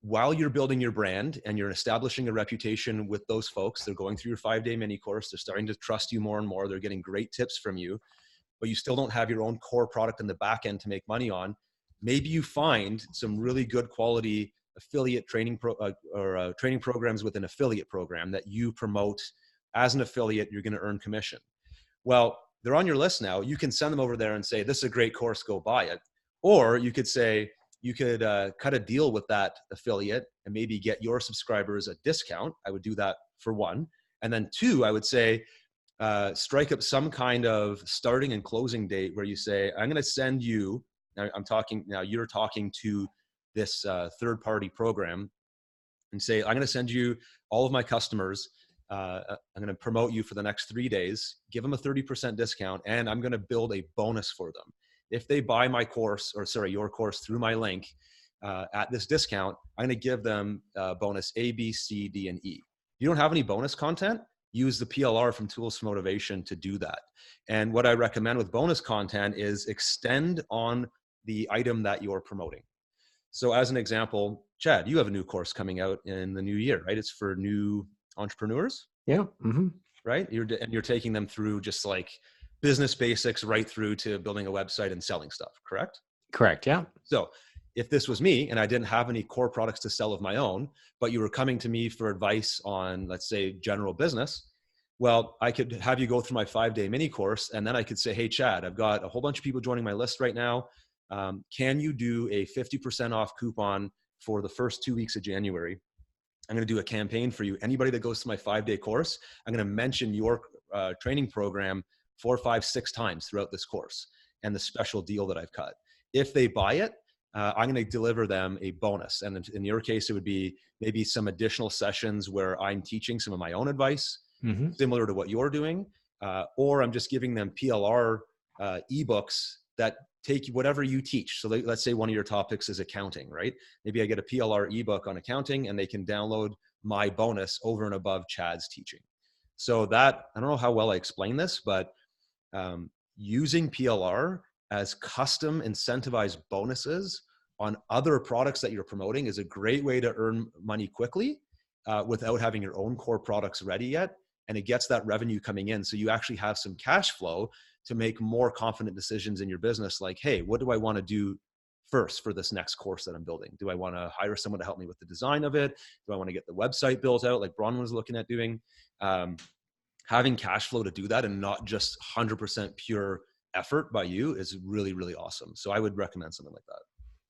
while you're building your brand and you're establishing a reputation with those folks, they're going through your 5-day mini course. They're starting to trust you more and more. They're getting great tips from you, but you still don't have your own core product in the back end to make money on. Maybe you find some really good quality affiliate training training programs with an affiliate program that you promote as an affiliate. You're going to earn commission. Well, they're on your list now. You can send them over there and say, this is a great course, go buy it. Or you could say, you could cut a deal with that affiliate and maybe get your subscribers a discount. I would do that for 1. And then 2, I would say, strike up some kind of starting and closing date where you say, I'm going to send you, you're talking to this third-party program and say, I'm going to send you all of my customers. I'm going to promote you for the next 3 days, give them a 30% discount, and I'm going to build a bonus for them. If they buy my course, your course through my link at this discount, I'm going to give them bonus A, B, C, D, and E. If you don't have any bonus content, use the PLR from Tools for Motivation to do that. And what I recommend with bonus content is extend on the item that you're promoting. So as an example, Chad, you have a new course coming out in the new year, right? It's for new entrepreneurs. Yeah. Mm-hmm. Right. You're taking them through just like business basics right through to building a website and selling stuff, correct? Correct. Yeah. So if this was me and I didn't have any core products to sell of my own, but you were coming to me for advice on, let's say, general business, well, I could have you go through my 5-day mini course. And then I could say, hey, Chad, I've got a whole bunch of people joining my list right now. Can you do a 50% off coupon for the first 2 weeks of January? I'm going to do a campaign for you. Anybody that goes to my 5-day course, I'm going to mention your training program 4, 5, 6 times throughout this course and the special deal that I've cut. If they buy it, I'm going to deliver them a bonus. And in your case, it would be maybe some additional sessions where I'm teaching some of my own advice, similar to what you're doing, or I'm just giving them PLR ebooks that take whatever you teach. So let's say one of your topics is accounting, right? Maybe I get a PLR ebook on accounting and they can download my bonus over and above Chad's teaching. So that, I don't know how well I explain this, but Using PLR as custom incentivized bonuses on other products that you're promoting is a great way to earn money quickly without having your own core products ready yet. And it gets that revenue coming in. So you actually have some cash flow to make more confident decisions in your business. Like, hey, what do I want to do first for this next course that I'm building? Do I want to hire someone to help me with the design of it? Do I want to get the website built out like Bron was looking at doing? Having cash flow to do that and not just 100% pure effort by you is really, really awesome. So I would recommend something like that.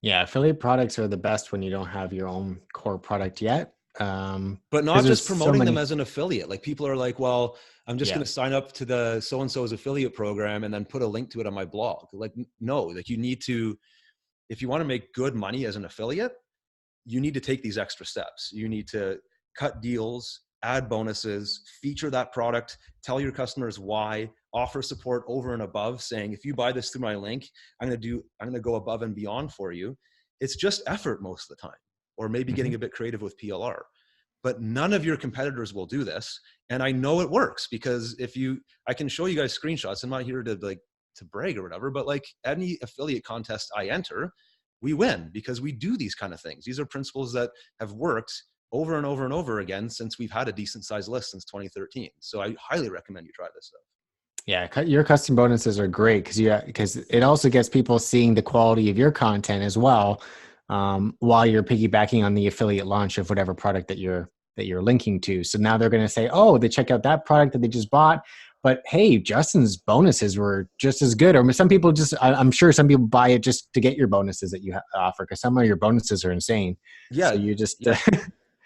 Yeah, affiliate products are the best when you don't have your own core product yet. But not Because there's just so promoting them many. as an affiliate. Like people are like, well, I'm just Yeah. going to sign up to the so-and-so's affiliate program and then put a link to it on my blog. Like, no, like you need to, if you want to make good money as an affiliate, you need to take these extra steps. You need to cut deals, add bonuses, feature that product, tell your customers why, offer support over and above, saying, if you buy this through my link, I'm going to go above and beyond for you. It's just effort most of the time, or maybe getting a bit creative with PLR. But none of your competitors will do this. And I know it works because I can show you guys screenshots. I'm not here to brag or whatever, but like any affiliate contest I enter, we win because we do these kind of things. These are principles that have worked over and over and over again since we've had a decent sized list since 2013. So I highly recommend you try this stuff. Yeah, your custom bonuses are great because it also gets people seeing the quality of your content as well, while you're piggybacking on the affiliate launch of whatever product that you're linking to. So now they're going to say, oh, they check out that product that they just bought, but hey, Justin's bonuses were just as good. Or some people I'm sure some people buy it just to get your bonuses that you offer because some of your bonuses are insane. So Yeah, you just yeah.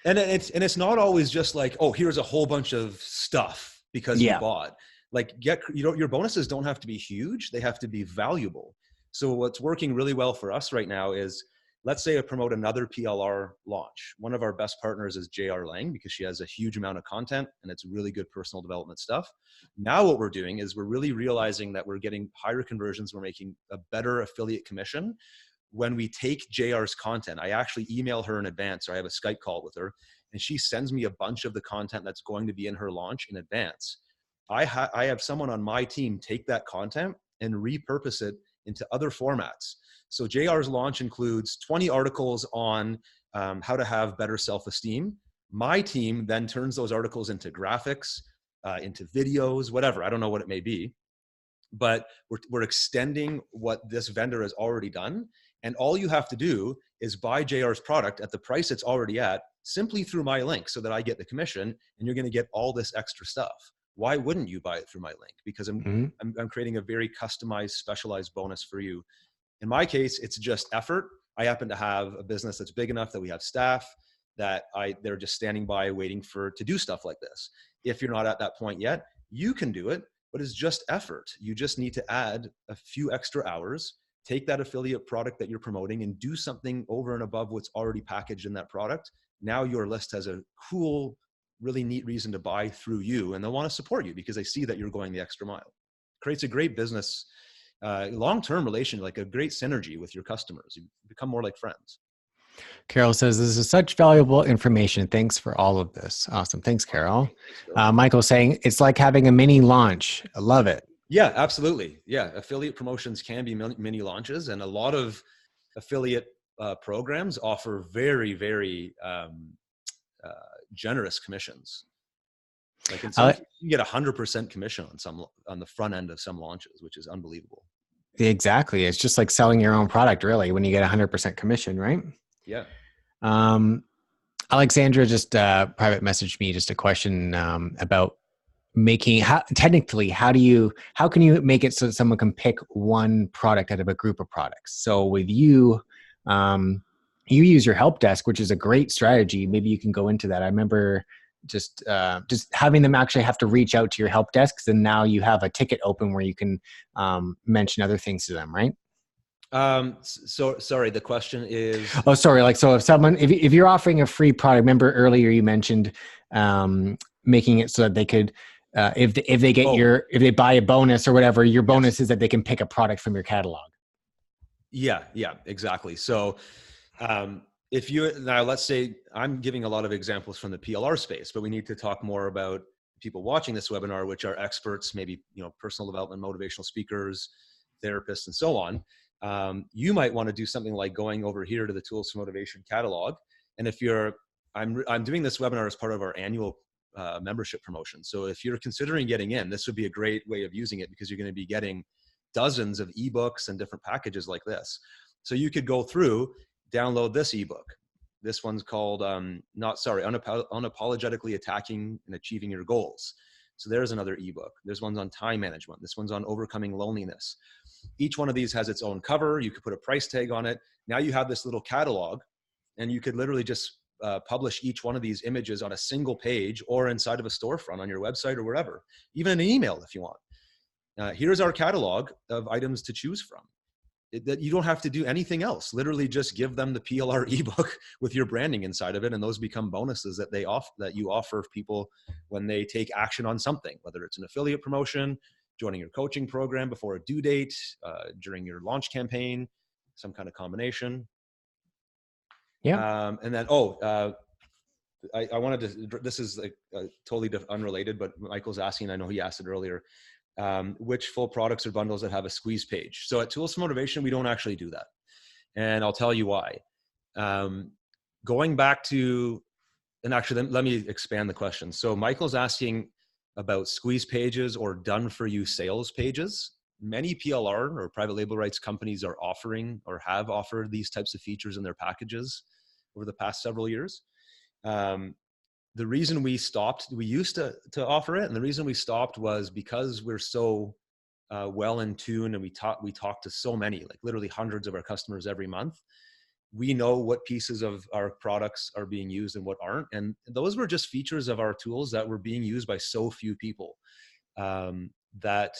And it's not always just like, oh, here's a whole bunch of stuff because you yeah. bought. Like your bonuses don't have to be huge. They have to be valuable. So what's working really well for us right now is, let's say I promote another PLR launch. One of our best partners is JR Lang because she has a huge amount of content and it's really good personal development stuff. Now what we're doing is we're really realizing that we're getting higher conversions. We're making a better affiliate commission when we take JR's content. I actually email her in advance, or I have a Skype call with her, and she sends me a bunch of the content that's going to be in her launch in advance. I have someone on my team take that content and repurpose it into other formats. So JR's launch includes 20 articles on how to have better self-esteem. My team then turns those articles into graphics, into videos, whatever. I don't know what it may be, but we're extending what this vendor has already done. And all you have to do is buy JR's product at the price it's already at, simply through my link, so that I get the commission, and you're going to get all this extra stuff. Why wouldn't you buy it through my link? Because I'm creating a very customized, specialized bonus for you. In my case, it's just effort. I happen to have a business that's big enough that we have staff that they're just standing by waiting to do stuff like this. If you're not at that point yet, you can do it, but it's just effort. You just need to add a few extra hours, take that affiliate product that you're promoting and do something over and above what's already packaged in that product. Now your list has a cool, really neat reason to buy through you, and they'll want to support you because they see that you're going the extra mile. Creates a great business, long-term relation, like a great synergy with your customers. You become more like friends. Carol says, this is such valuable information. Thanks for all of this. Awesome. Thanks, Carol. Michael saying, it's like having a mini launch. I love it. Yeah, absolutely. Yeah. Affiliate promotions can be mini launches, and a lot of affiliate programs offer very, very generous commissions. Like in some, you get 100% commission on the front end of some launches, which is unbelievable. Exactly. It's just like selling your own product, really, when you get 100% commission, right? Yeah. Alexandra just private messaged me just a question about technically how can you make it so that someone can pick one product out of a group of products? So with you, you use your help desk, which is a great strategy. Maybe you can go into that. I remember just having them actually have to reach out to your help desks, and now you have a ticket open where you can mention other things to them, right? So sorry, the question is, oh, sorry. Like, so if you're offering a free product, remember earlier you mentioned making it so that they could, if they get if they buy a bonus or whatever, your bonus is that they can pick a product from your catalog. Yeah, exactly. So, now let's say I'm giving a lot of examples from the PLR space, but we need to talk more about people watching this webinar, which are experts, maybe, personal development, motivational speakers, therapists, and so on, you might want to do something like going over here to the Tools for Motivation catalog. And if I'm doing this webinar as part of our annual membership promotion. So if you're considering getting in, this would be a great way of using it, because you're going to be getting dozens of ebooks and different packages like this. So you could go through, download this ebook. This one's called Unapologetically Attacking and Achieving Your Goals. So there's another ebook. There's ones on time management. This one's on overcoming loneliness. Each one of these has its own cover. You could put a price tag on it. Now you have this little catalog, and you could literally just publish each one of these images on a single page or inside of a storefront on your website or wherever, even in an email if you want. Here's our catalog of items to choose from. That you don't have to do anything else. Literally just give them the PLR ebook with your branding inside of it, and those become bonuses that you offer people when they take action on something, whether it's an affiliate promotion, joining your coaching program before a due date, during your launch campaign, some kind of combination. Yeah. And then, I wanted to, this is like totally unrelated, but Michael's asking, I know he asked it earlier, which full products or bundles that have a squeeze page. So at Tools for Motivation, we don't actually do that. And I'll tell you why. Going back to, and actually, let me expand the question. So Michael's asking about squeeze pages or done for you sales pages. Many PLR or private label rights companies are offering or have offered these types of features in their packages over the past several years. The reason we stopped, we used to offer it, and the reason we stopped was because we're so well in tune, and we talk to so many, like literally hundreds of our customers every month. We know what pieces of our products are being used and what aren't, and those were just features of our tools that were being used by so few people that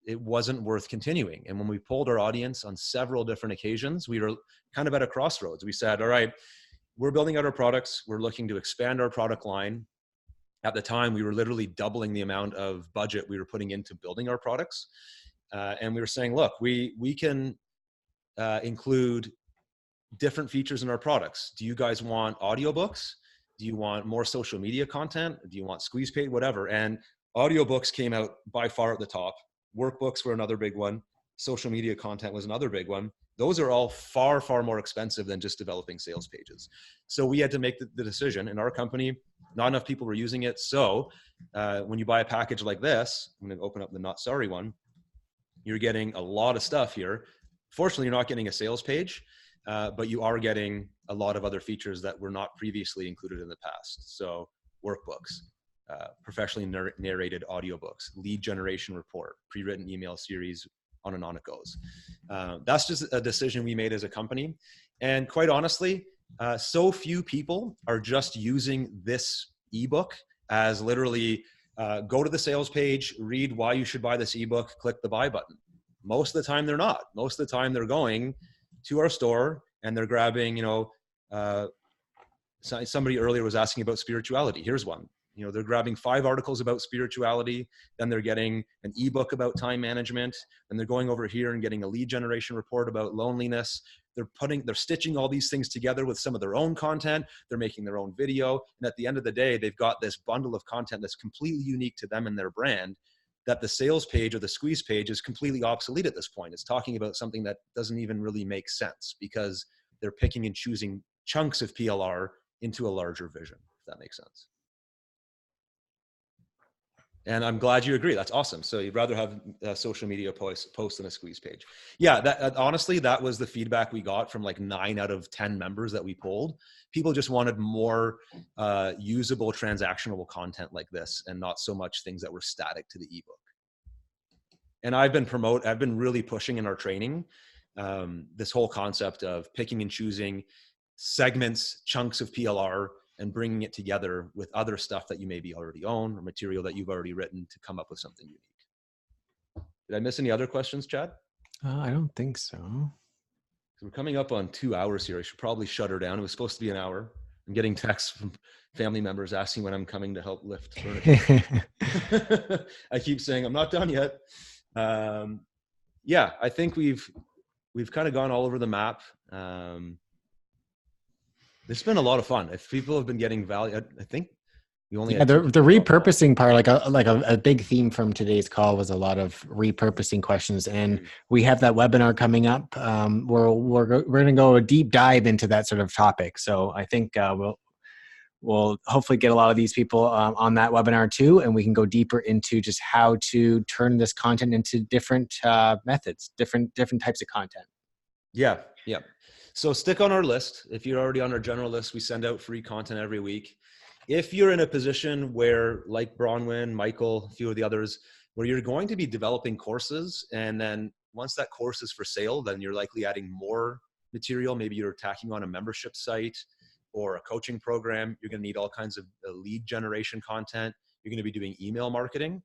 it wasn't worth continuing. And when we polled our audience on several different occasions, we were kind of at a crossroads. We said, all right, we're building out our products. We're looking to expand our product line. At the time, we were literally doubling the amount of budget we were putting into building our products. And we were saying, look, we can include different features in our products. Do you guys want audiobooks? Do you want more social media content? Do you want squeeze page, whatever? And audiobooks came out by far at the top. Workbooks were another big one. Social media content was another big one. Those are all far, far more expensive than just developing sales pages. So we had to make the decision in our company. Not enough people were using it. So when you buy a package like this, I'm going to open up the not sorry one. You're getting a lot of stuff here. Fortunately, you're not getting a sales page, but you are getting a lot of other features that were not previously included in the past. So workbooks, professionally narrated audiobooks, lead generation report, pre-written email series, on and on it goes. That's just a decision we made as a company. And quite honestly, so few people are just using this ebook as literally go to the sales page, read why you should buy this ebook, click the buy button. Most of the time they're not. Most of the time they're going to our store and they're grabbing, somebody earlier was asking about spirituality. Here's one. They're grabbing 5 articles about spirituality, then they're getting an ebook about time management, and they're going over here and getting a lead generation report about loneliness. They're stitching all these things together with some of their own content. They're making their own video. And at the end of the day, they've got this bundle of content that's completely unique to them and their brand, that the sales page or the squeeze page is completely obsolete at this point. It's talking about something that doesn't even really make sense because they're picking and choosing chunks of PLR into a larger vision, if that makes sense. And I'm glad you agree. That's awesome. So you'd rather have a social media post than a squeeze page. Yeah, honestly, that was the feedback we got from like 9 out of 10 members that we polled. People just wanted more usable, transactionable content like this, and not so much things that were static to the ebook. And I've been really pushing in our training this whole concept of picking and choosing segments, chunks of PLR, and bringing it together with other stuff that you maybe already own or material that you've already written to come up with something unique. Did I miss any other questions, Chad? I don't think so. So we're coming up on 2 hours here. I should probably shut her down. It was supposed to be an hour. I'm getting texts from family members asking when I'm coming to help lift furniture. I keep saying I'm not done yet. Yeah, I think we've kind of gone all over the map. It's been a lot of fun. If people have been getting value, I think We only Yeah, had 2 the people drop off. repurposing part, a big theme from today's call was a lot of repurposing questions, and Mhm. we have that webinar coming up. Where we're going to go a deep dive into that sort of topic. So I think we'll hopefully get a lot of these people on that webinar too, and we can go deeper into just how to turn this content into different methods, different types of content. Yeah, yeah. So stick on our list. If you're already on our general list, we send out free content every week. If you're in a position where, like Bronwyn, Michael, a few of the others, where you're going to be developing courses, and then once that course is for sale, then you're likely adding more material. Maybe you're tacking on a membership site or a coaching program. You're going to need all kinds of lead generation content. You're going to be doing email marketing.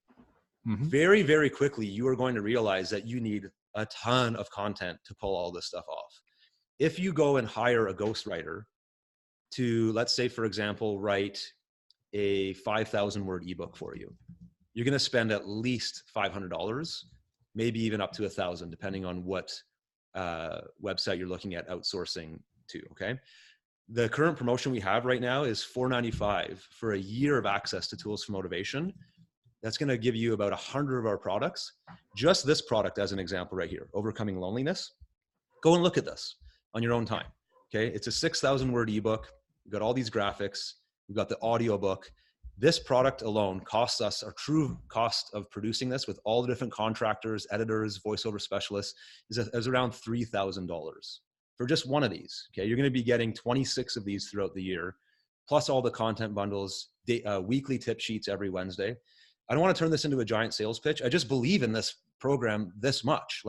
Mm-hmm. Very, very quickly, you are going to realize that you need a ton of content to pull all this stuff off. If you go and hire a ghostwriter to, let's say, for example, write a 5,000 word ebook for you, you're going to spend at least $500, maybe even up to 1,000, depending on what website you're looking at outsourcing to. Okay. The current promotion we have right now is $495 for a year of access to Tools for Motivation. That's going to give you about 100 of our products. Just this product as an example right here, Overcoming Loneliness. Go and look at this on your own time. Okay. It's a 6,000 word ebook. We've got all these graphics. We've got the audio book. This product alone costs us, our true cost of producing this with all the different contractors, editors, voiceover specialists is around $3,000 for just one of these. Okay. You're going to be getting 26 of these throughout the year, plus all the content bundles, weekly tip sheets every Wednesday. I don't want to turn this into a giant sales pitch. I just believe in this program this much.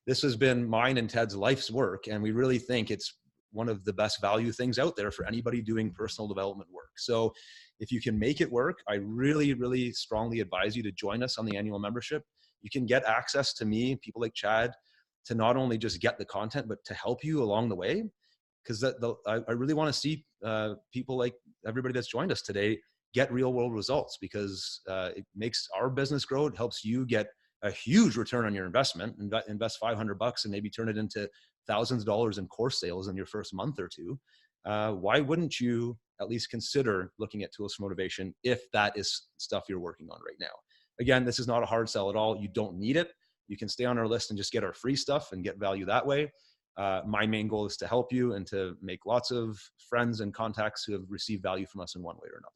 This has been mine and Ted's life's work, and we really think it's one of the best value things out there for anybody doing personal development work. So if you can make it work, I really, really strongly advise you to join us on the annual membership. You can get access to me, people like Chad, to not only just get the content, but to help you along the way. Because I really want to see people like everybody that's joined us today get real world results, because it makes our business grow. It helps you get a huge return on your investment. Invest $500 and maybe turn it into thousands of dollars in course sales in your first month or two. Why wouldn't you at least consider looking at Tools for Motivation if that is stuff you're working on right now? Again, this is not a hard sell at all. You don't need it. You can stay on our list and just get our free stuff and get value that way. My main goal is to help you and to make lots of friends and contacts who have received value from us in one way or another.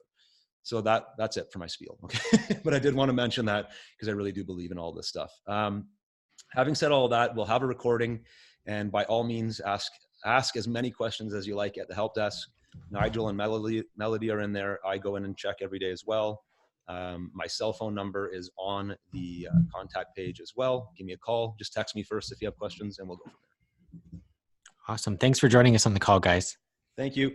So that's it for my spiel. Okay. But I did want to mention that because I really do believe in all this stuff. Having said all of that, we'll have a recording, and by all means, ask as many questions as you like at the help desk. Nigel and Melody are in there. I go in and check every day as well. My cell phone number is on the contact page as well. Give me a call. Just text me first if you have questions, and we'll go from there. Awesome. Thanks for joining us on the call, guys. Thank you.